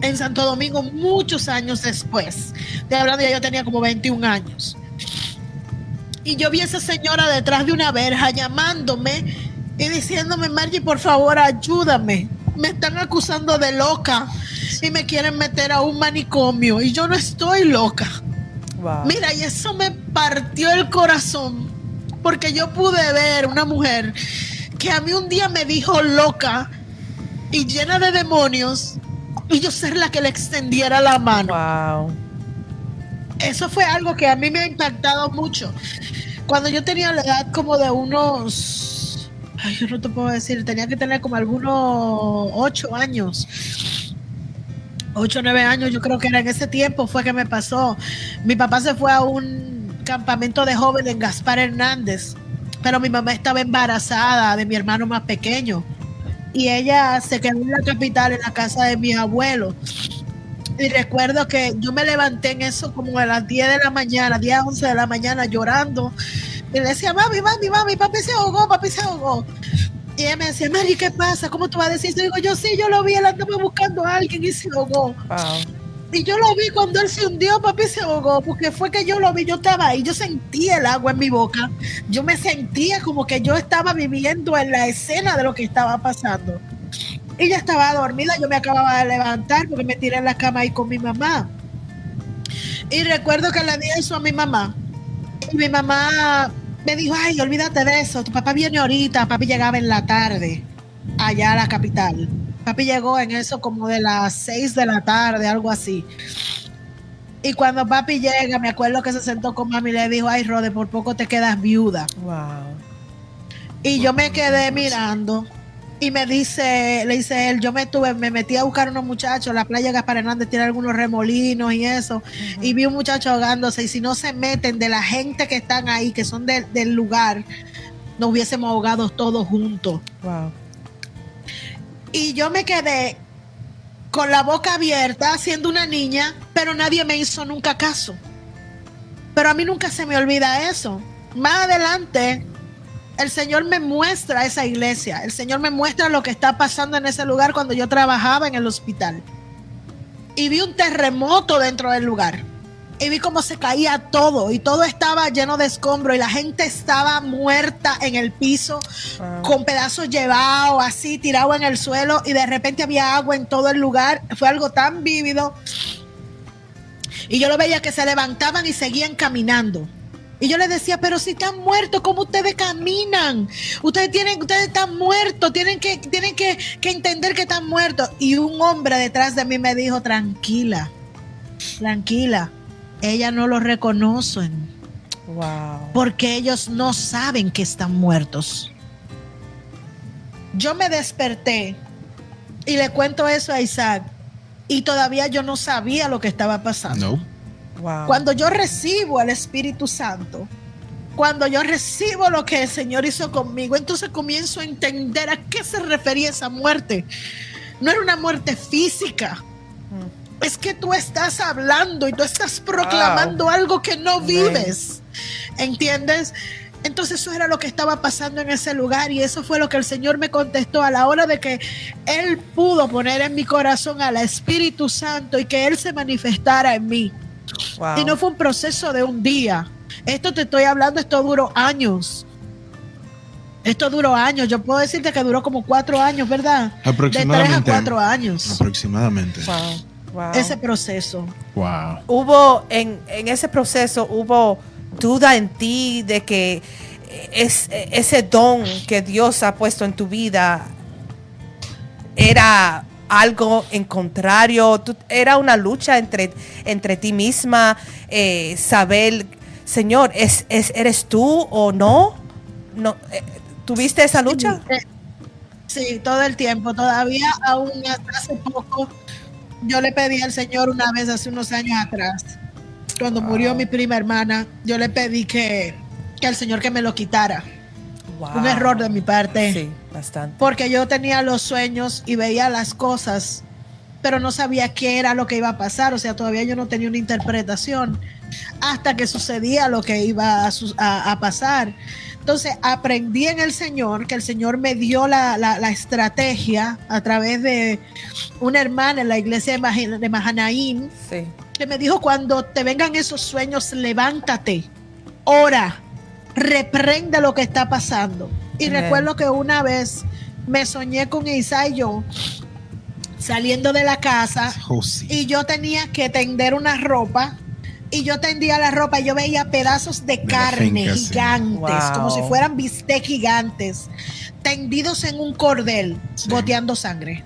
en Santo Domingo muchos años después. Estoy hablando, ya yo tenía como 21 años. Y yo vi a esa señora detrás de una verja llamándome y diciéndome: Margie, por favor, ayúdame. Me están acusando de loca y me quieren meter a un manicomio y yo no estoy loca. Wow. Mira, y eso me partió el corazón, porque yo pude ver una mujer que a mí un día me dijo loca y llena de demonios, y yo ser la que le extendiera la mano. Wow. Eso fue algo que a mí me ha impactado mucho. Cuando yo tenía la edad como de unos, ay, yo no te puedo decir, tenía que tener como algunos 8 años. 8 o 9 años, yo creo que era en ese tiempo fue que me pasó. Mi papá se fue a un campamento de jóvenes en Gaspar Hernández, pero mi mamá estaba embarazada de mi hermano más pequeño y ella se quedó en la capital, en la casa de mis abuelos. Y recuerdo que yo me levanté en eso como a las 10 de la mañana, 10 a 11 de la mañana, llorando. Y le decía: mami, papi se ahogó, papi se ahogó. Y ella me decía: Mari, ¿qué pasa? ¿Cómo tú vas a decir eso? Y digo: yo sí, yo lo vi, él andaba buscando a alguien y se ahogó. Wow. Y yo lo vi cuando él se hundió, papi se ahogó, porque fue que yo lo vi, yo estaba ahí, yo sentía el agua en mi boca, yo me sentía como que yo estaba viviendo en la escena de lo que estaba pasando. Ella estaba dormida, yo me acababa de levantar porque me tiré en la cama ahí con mi mamá. Y recuerdo que le dije eso a mi mamá. Y mi mamá me dijo: ay, olvídate de eso, tu papá viene ahorita. Papi llegaba en la tarde allá a la capital. Papi llegó en eso como de las 6 de la tarde, algo así. Y cuando papi llega, me acuerdo que se sentó con mami y le dijo: ay, Rode, por poco te quedas viuda. Wow. Y yo me quedé mirando. Y le dice él: yo me metí a buscar unos muchachos, la playa Gaspar Hernández tiene algunos remolinos y eso, y vi un muchacho ahogándose, y si no se meten de la gente que están ahí, que son del lugar, nos hubiésemos ahogado todos juntos. Wow. Y yo me quedé con la boca abierta, siendo una niña, pero nadie me hizo nunca caso. Pero a mí nunca se me olvida eso. Más adelante, el Señor me muestra esa iglesia. El Señor me muestra lo que está pasando en ese lugar cuando yo trabajaba en el hospital. Y vi un terremoto dentro del lugar. Y vi cómo se caía todo. Y todo estaba lleno de escombros. Y la gente estaba muerta en el piso. Con pedazos llevados, así, tirados en el suelo. Y de repente había agua en todo el lugar. Fue algo tan vívido. Y yo lo veía que se levantaban y seguían caminando. Y yo les decía: pero si están muertos, ¿cómo ustedes caminan? Ustedes están muertos, tienen que entender que están muertos. Y un hombre detrás de mí me dijo: tranquila, ella no lo reconocen. Wow. Porque ellos no saben que están muertos. Yo me desperté y le cuento eso a Isaac, y todavía yo no sabía lo que estaba pasando. No. Wow. Cuando yo recibo al Espíritu Santo, cuando yo recibo lo que el Señor hizo conmigo, entonces comienzo a entender a qué se refería esa muerte. No era una muerte física. Es que tú estás hablando y tú estás proclamando algo que no vives. ¿Entiendes? Entonces eso era lo que estaba pasando en ese lugar, y eso fue lo que el Señor me contestó a la hora de que Él pudo poner en mi corazón al Espíritu Santo y que Él se manifestara en mí. Wow. Y no fue un proceso de un día. Esto te estoy hablando, esto duró años. Yo puedo decirte que duró como 4 años, ¿verdad? Aproximadamente. De 3 a 4 años. Aproximadamente. Wow. Wow. Ese proceso. Wow. Hubo en ese proceso, hubo duda en ti de que ese don que Dios ha puesto en tu vida era algo en contrario. Era una lucha entre ti misma, saber, Señor, ¿eres tú o no? ¿Tuviste esa lucha? Sí, todo el tiempo. Todavía, aún hace poco, yo le pedí al Señor una vez, hace unos años atrás, cuando murió mi prima hermana, yo le pedí que al Señor que me lo quitara. Wow. Un error de mi parte. Sí, bastante. Porque yo tenía los sueños y veía las cosas, pero no sabía qué era lo que iba a pasar. O sea, todavía yo no tenía una interpretación hasta que sucedía lo que iba a pasar. Entonces aprendí en el Señor, que el Señor me dio la estrategia a través de una hermana en la iglesia de Mahanaim, Sí. que me dijo: cuando te vengan esos sueños, levántate, ora, reprende lo que está pasando. Y Amén. recuerdo que una vez me soñé con Isa y yo saliendo de la casa, Oh, sí. y yo tenía que tender una ropa, y yo tendía la ropa y yo veía pedazos de la carne finca, sí. gigantes, Wow. como si fueran bistec gigantes, tendidos en un cordel, Sí. goteando sangre.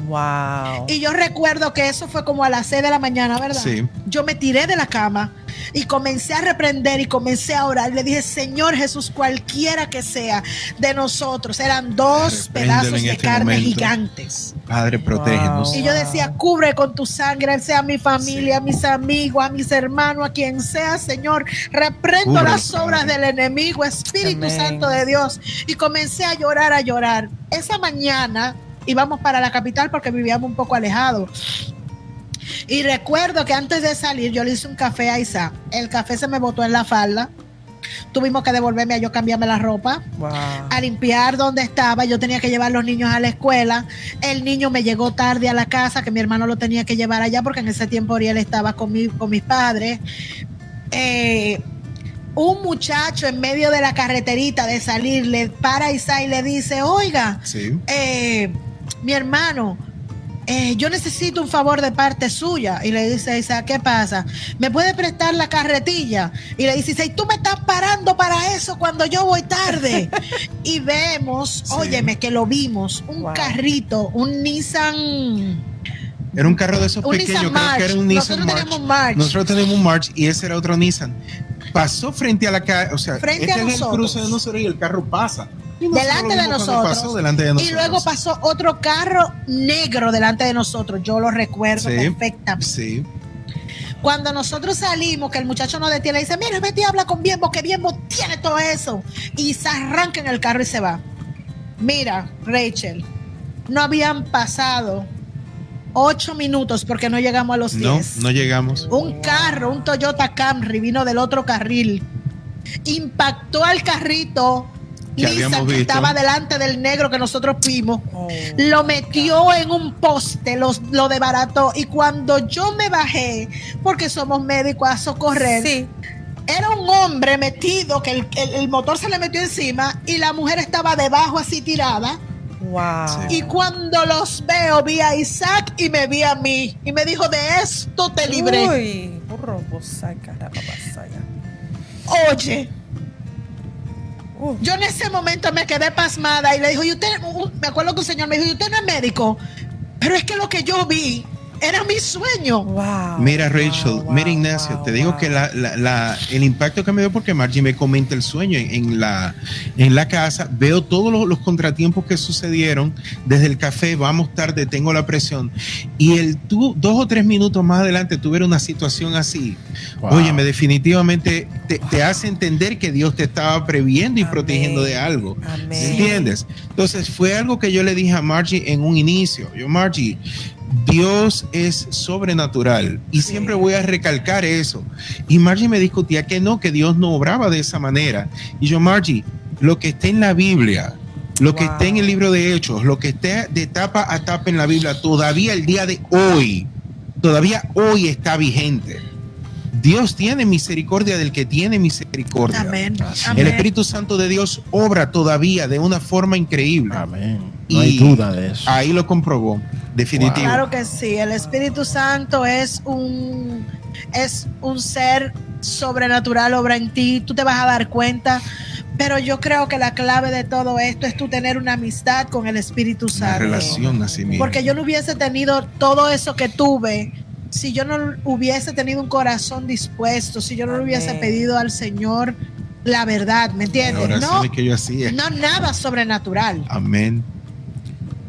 Wow. Y yo recuerdo que eso fue como a las 6 de la mañana, ¿verdad? Sí. Yo me tiré de la cama y comencé a reprender y comencé a orar. Le dije: Señor Jesús, cualquiera que sea de nosotros, eran 2 Repréndelo pedazos en de este carne momento. gigantes. Padre, protégenos. Wow. Y yo decía: cubre con tu sangre, sea mi familia, Sí. a mis amigos, a mis hermanos, a quien sea, Señor. Reprendo Cúbrelo, las obras Padre. del enemigo, Espíritu Amén. Santo de Dios. Y comencé a llorar, a llorar. Esa mañana íbamos para la capital porque vivíamos un poco alejados. Y recuerdo que antes de salir yo le hice un café a Isa. El café se me botó en la falda. Tuvimos que devolverme a yo cambiarme la ropa, Wow. a limpiar donde estaba. Yo tenía que llevar a los niños a la escuela. El niño me llegó tarde a la casa, que mi hermano lo tenía que llevar allá porque en ese tiempo Oriel estaba con mis padres. Un muchacho en medio de la carreterita de salir le para a Isa y le dice: oiga, Sí. mi hermano, yo necesito un favor de parte suya. Y le dice a Isa: ¿qué pasa? ¿Me puede prestar la carretilla? Y le dice: ¿y tú me estás parando para eso cuando yo voy tarde? Y vemos, Sí. óyeme, que lo vimos, un Wow. carrito, un Nissan, Era un carro de esos un pequeños, Nissan creo March. que era un Nissan Nosotros March. teníamos un March. Nosotros tenemos un March y ese era otro Nissan. Pasó frente a la calle, o sea, Frente este a es el nosotros. cruce de nosotros y el carro pasa. Y nosotros Delante lo de vimos cuando nosotros. pasó delante de nosotros. Y luego pasó otro carro negro delante de nosotros. Yo lo recuerdo Sí. perfectamente. Sí. Cuando nosotros salimos, que el muchacho nos detiene, dice: mira, vete y habla con Biembo, que Biembo tiene todo eso. Y se arranca en el carro y se va. Mira, Rachel, no habían pasado 8 minutos porque no llegamos a los 10. No llegamos. Un carro, un Toyota Camry, vino del otro carril, impactó al carrito Que Nissan habíamos que visto. estaba delante del negro que nosotros vimos. Oh. Lo metió en un poste, lo desbarató. Y cuando yo me bajé, porque somos médicos, a socorrer, Sí. era un hombre metido, que el motor se le metió encima y la mujer estaba debajo así tirada. Wow. Y cuando los veo, vi a Isaac y me vi a mí. Y me dijo: de esto te libré. Uy. Burro, bosai, carababasaya. Oye, Uf. yo en ese momento me quedé pasmada y le dijo: ¿y usted? Me acuerdo que un señor me dijo: ¿y usted no es médico? Pero es que lo que yo vi era mi sueño. Wow. Mira, Rachel, Wow, mira, wow, Ignacio, wow, te digo wow. que el impacto que me dio, porque Margie me comenta el sueño en la casa, veo todos los contratiempos que sucedieron desde el café, vamos tarde, tengo la presión, y tú 2 o 3 minutos más adelante tuviera una situación así. Wow. Óyeme, definitivamente te hace entender que Dios te estaba previendo y Amén. protegiendo de algo. Amén. ¿Entiendes? Entonces fue algo que yo le dije a Margie en un inicio. Margie, Dios es sobrenatural y Sí. siempre voy a recalcar eso. Y Margie me discutía que no, que Dios no obraba de esa manera. Y yo: Margie, lo que está en la Biblia, lo que Wow. está en el libro de Hechos, lo que está de tapa a tapa en la Biblia, todavía el día de hoy, todavía hoy está vigente. Dios tiene misericordia del que tiene misericordia. Amén. Así. El Amén. Espíritu Santo de Dios obra todavía de una forma increíble. Amén. No hay Y duda de eso. Ahí lo comprobó, definitivo. Claro que sí, el Espíritu Santo es un ser sobrenatural, obra en ti, tú te vas a dar cuenta, pero yo creo que la clave de todo esto es tú tener una amistad con el Espíritu Una Santo. relación así mismo. Porque yo no hubiese tenido todo eso que tuve si yo no hubiese tenido un corazón dispuesto, si yo no le hubiese Amén. pedido al Señor la verdad, ¿me Las entiendes? No, oraciones que yo hacía. no nada sobrenatural. Amén.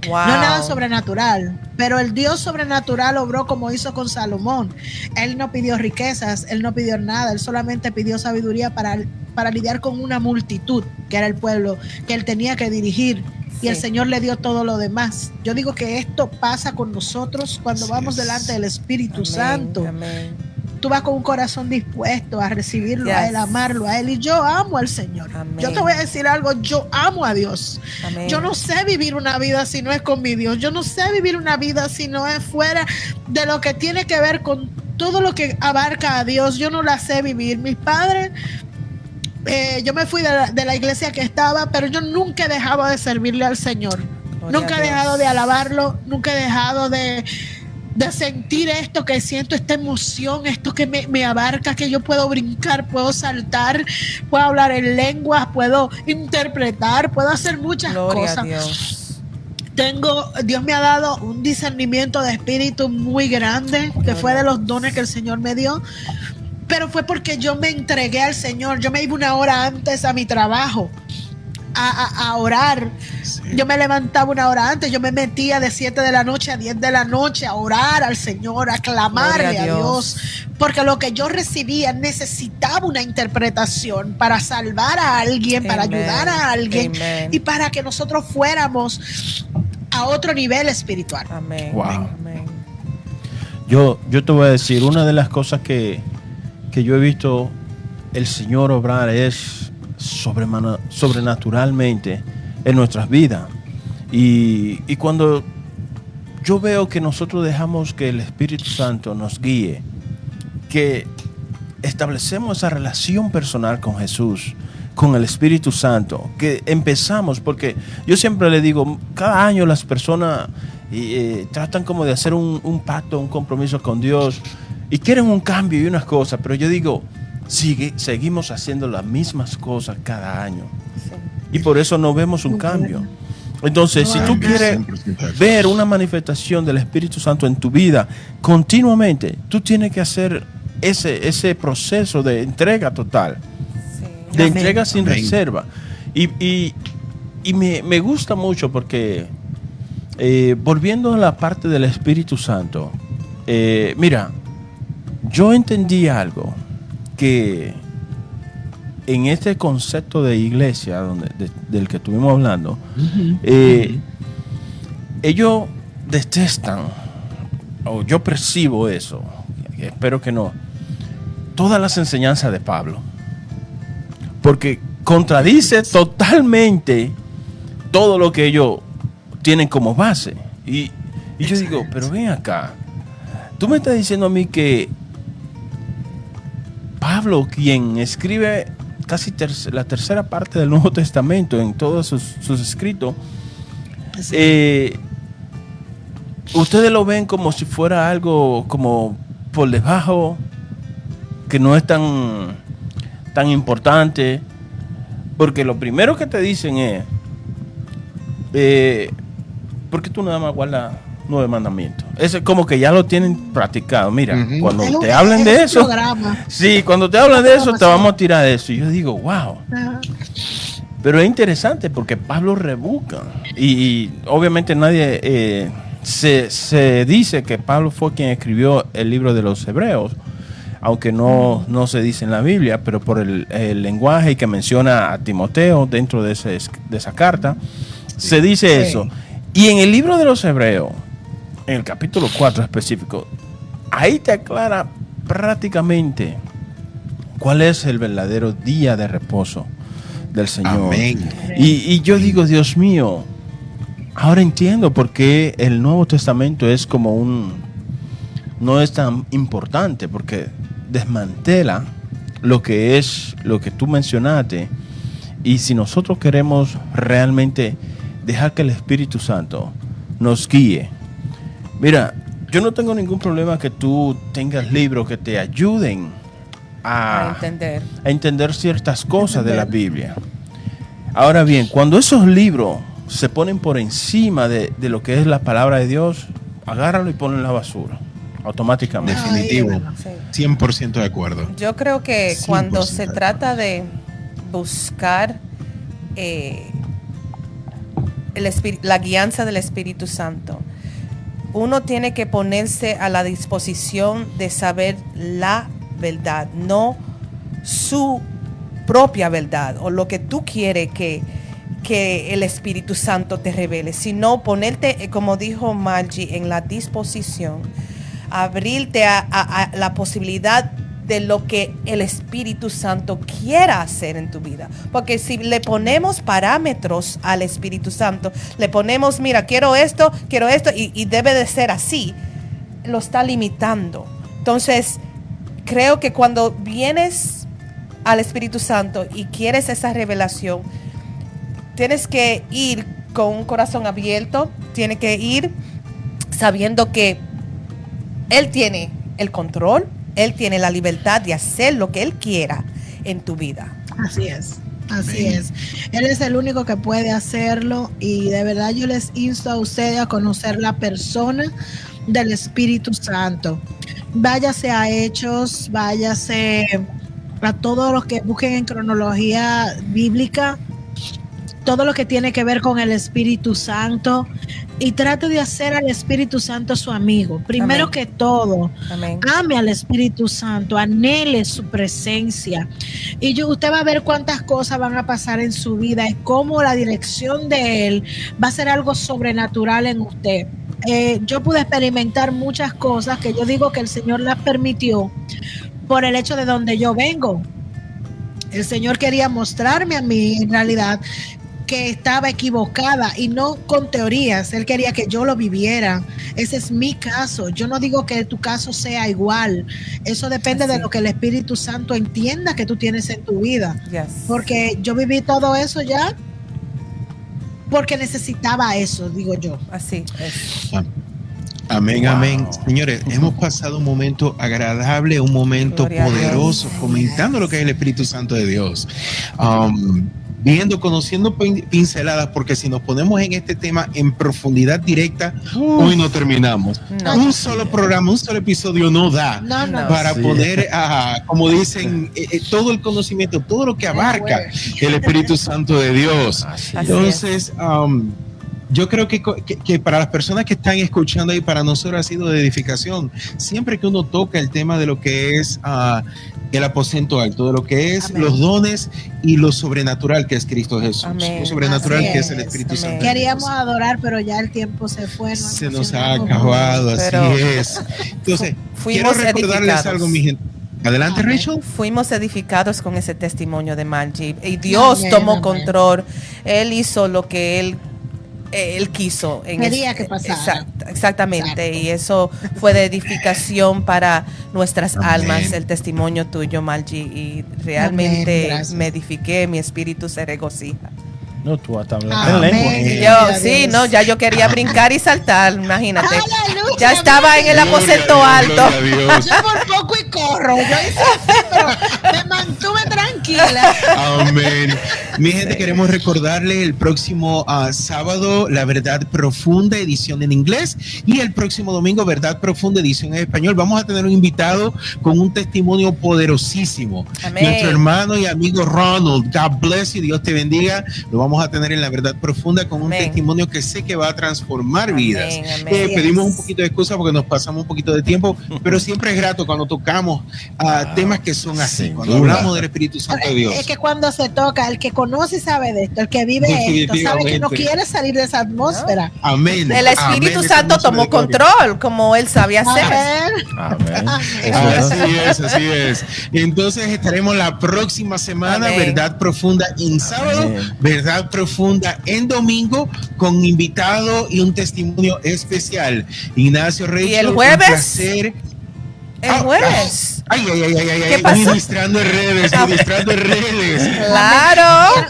Wow. No nada sobrenatural, pero el Dios sobrenatural obró como hizo con Salomón. Él no pidió riquezas, él no pidió nada, él solamente pidió sabiduría para lidiar con una multitud, que era el pueblo que él tenía que dirigir. Y el Sí. Señor le dio todo lo demás. Yo digo que esto pasa con nosotros cuando Así vamos es. delante del Espíritu Amén, Santo. amén. tú vas con un corazón dispuesto a recibirlo, a Yes. Él, a amarlo a Él. Y yo amo al Señor. Amén. Yo te voy a decir algo, yo amo a Dios. Amén. Yo no sé vivir una vida si no es con mi Dios. Yo no sé vivir una vida si no es fuera de lo que tiene que ver con todo lo que abarca a Dios. Yo no la sé vivir. Mis padres, yo me fui de la iglesia que estaba, pero yo nunca he dejado de servirle al Señor. Gloria Nunca a he Dios. dejado de alabarlo, nunca he dejado de sentir esto que siento, esta emoción, esto que me abarca, que yo puedo brincar, puedo saltar, puedo hablar en lenguas, puedo interpretar, puedo hacer muchas Gloria a cosas. Dios. Dios me ha dado un discernimiento de espíritu muy grande, que fue de los dones que el Señor me dio, pero fue porque yo me entregué al Señor. Yo me iba una hora antes a mi trabajo a orar. Sí. Yo me levantaba una hora antes, yo me metía de 7 de la noche a 10 de la noche a orar al Señor, a clamarle Gloria a a Dios. Dios, porque lo que yo recibía necesitaba una interpretación para salvar a alguien, para Amen. ayudar a alguien Amen. y para que nosotros fuéramos a otro nivel espiritual. Amén. Wow. Amén. Yo te voy a decir, una de las cosas que yo he visto el Señor obrar es sobrenaturalmente en nuestras vidas. Y cuando yo veo que nosotros dejamos que el Espíritu Santo nos guíe, que establecemos esa relación personal con Jesús, con el Espíritu Santo, que empezamos, porque yo siempre le digo, cada año las personas tratan como de hacer un pacto, un compromiso con Dios y quieren un cambio y unas cosas, pero yo digo, seguimos haciendo las mismas cosas cada año Sí. y por eso no vemos un cambio. Entonces, si tú quieres 100% de acuerdo. ver una manifestación del Espíritu Santo en tu vida continuamente, tú tienes que hacer ese proceso de entrega total, Sí. de Amén. entrega sin Amén. reserva. Y me gusta mucho porque, volviendo a la parte del Espíritu Santo, mira, yo entendí algo, que en este concepto de iglesia del que estuvimos hablando, ellos detestan, o yo percibo eso, espero que no, todas las enseñanzas de Pablo, porque contradice totalmente todo lo que ellos tienen como base. Y yo digo, pero ven acá, tú me estás diciendo a mí que Pablo, quien escribe casi la tercera parte del Nuevo Testamento en todos sus escritos, ustedes lo ven como si fuera algo como por debajo, que no es tan importante, porque lo primero que te dicen es, ¿por qué tú nada más guardas 9 mandamientos? Eso es como que ya lo tienen practicado. Mira, Ujú. cuando te hablan de eso, Programa. sí, cuando te hablan de eso, te vamos a tirar de eso. Y yo digo, wow. Ajá. Pero es interesante porque Pablo rebuca. Y obviamente nadie se dice que Pablo fue quien escribió el libro de los Hebreos, aunque no se dice en la Biblia, pero por el lenguaje que menciona a Timoteo dentro de esa carta, se dice Sí. eso. Y en el libro de los Hebreos, en el capítulo 4 específico, ahí te aclara prácticamente cuál es el verdadero día de reposo del Señor. Amén. Y yo digo, Dios mío, ahora entiendo por qué el Nuevo Testamento es como no es tan importante, porque desmantela lo que tú mencionaste. Y si nosotros queremos realmente dejar que el Espíritu Santo nos guíe, mira, yo no tengo ningún problema que tú tengas libros que te ayuden A a entender ciertas cosas de la Biblia. Ahora bien, cuando esos libros se ponen por encima de lo que es la palabra de Dios, agárralo y ponlo en la basura, automáticamente. Definitivo. Sí. 100% de acuerdo. Yo creo que 100% cuando se de trata de buscar la guianza del Espíritu Santo, uno tiene que ponerse a la disposición de saber la verdad, no su propia verdad o lo que tú quieres que el Espíritu Santo te revele, sino ponerte, como dijo Margie, en la disposición abrirte a la posibilidad de lo que el Espíritu Santo quiera hacer en tu vida. Porque si le ponemos parámetros al Espíritu Santo, le ponemos, mira, quiero esto, y debe de ser así, lo está limitando. Entonces, creo que cuando vienes al Espíritu Santo y quieres esa revelación, tienes que ir con un corazón abierto, tienes que ir sabiendo que Él tiene el control, Él tiene la libertad de hacer lo que Él quiera en tu vida. Así es. Así es. Él es el único que puede hacerlo y de verdad yo les insto a ustedes a conocer la persona del Espíritu Santo. Váyase a Hechos, váyase a todos los que busquen en cronología bíblica, todo lo que tiene que ver con el Espíritu Santo, y trate de hacer al Espíritu Santo su amigo. Primero que todo, ame al Espíritu Santo, anhele su presencia. Y usted va a ver cuántas cosas van a pasar en su vida y cómo la dirección de Él va a ser algo sobrenatural en usted. Yo pude experimentar muchas cosas que yo digo que el Señor las permitió por el hecho de donde yo vengo. El Señor quería mostrarme a mí, en realidad, que estaba equivocada y no con teorías. Él quería que yo lo viviera. Ese es mi caso. Yo no digo que tu caso sea igual. Eso depende de lo que el Espíritu Santo entienda que tú tienes en tu vida. Porque yo viví todo eso ya porque necesitaba eso, digo yo. Así es. Amén, amén. Señores, hemos pasado un momento agradable, un momento poderoso, comentando lo que es el Espíritu Santo de Dios. Conociendo pinceladas, porque si nos ponemos en este tema en profundidad directa, hoy no terminamos. Un solo programa, un solo episodio no da para poner, como dicen, todo el conocimiento, todo lo que abarca el Espíritu Santo de Dios. Entonces, yo creo que para las personas que están escuchando ahí, para nosotros ha sido de edificación. Siempre que uno toca el tema de lo que es el aposento alto, de lo que es los dones y lo sobrenatural que es Cristo Jesús, lo sobrenatural que es el Espíritu Santo. Queríamos adorar, pero ya el tiempo se fue. Se nos ha acabado, así es. Entonces, quiero recordarles algo, mi gente. Adelante, Rachel. Fuimos edificados con ese testimonio de Margie y Dios tomó control. Él hizo lo que Él quiso. Quería que pasara. Exactamente. Y eso fue de edificación para nuestras almas, el testimonio tuyo, Margie. Y realmente me edifiqué, mi espíritu se regocija. No, tú hasta hablas en lengua. Ya yo quería brincar y saltar, imagínate. Ya estaba en el aposento alto. Yo por poco y corro. Yo hice así, pero me mantuve tranquila. Amén. Mi gente, queremos recordarle el próximo sábado, La Verdad Profunda, edición en inglés, y el próximo domingo, Verdad Profunda, edición en español. Vamos a tener un invitado con un testimonio poderosísimo. Amén. Nuestro hermano y amigo Ronald, God bless you, Dios te bendiga. Lo vamos a tener en La Verdad Profunda con un testimonio que sé que va a transformar vidas. Pedimos un poquito de excusa porque nos pasamos un poquito de tiempo, pero siempre es grato cuando tocamos temas que son así, cuando hablamos del Espíritu Santo de Dios. Es que cuando se toca, el que conoce y sabe de esto, el que vive esto, sabe que no quiere salir de esa atmósfera. Amén. El Espíritu Santo tomó control, como Él sabía hacer. Amén. Así es. Entonces estaremos la próxima semana, Verdad Profunda en sábado, Verdad Profunda en domingo, con invitado y un testimonio especial. Ignacio Reyes. ¿Y el jueves? El jueves. ¿Qué pasó? Ministrando en redes. Claro.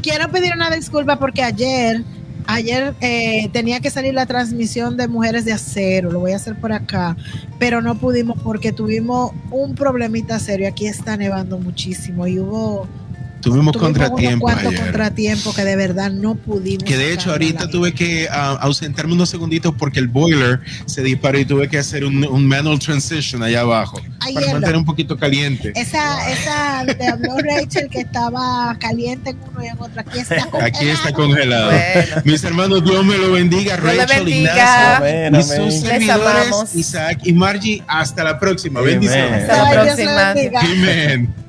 Quiero pedir una disculpa porque ayer tenía que salir la transmisión de Mujeres de Acero, lo voy a hacer por acá, pero no pudimos porque tuvimos un problemita serio. Aquí está nevando muchísimo y tuvimos contratiempo ayer. Contratiempo que de verdad no pudimos. Que de hecho ahorita tuve que ausentarme unos segunditos porque el boiler se disparó y tuve que hacer un manual transition allá abajo para mantener un poquito caliente. Esa te habló Rachel que estaba caliente en uno y en otro. Aquí está congelado. Bueno. Mis hermanos, Dios me lo bendiga. Dios Rachel, Ignacio y sus servidores, Isaac y Margie. Hasta la próxima. Bendiciones. Hasta la próxima. Amén.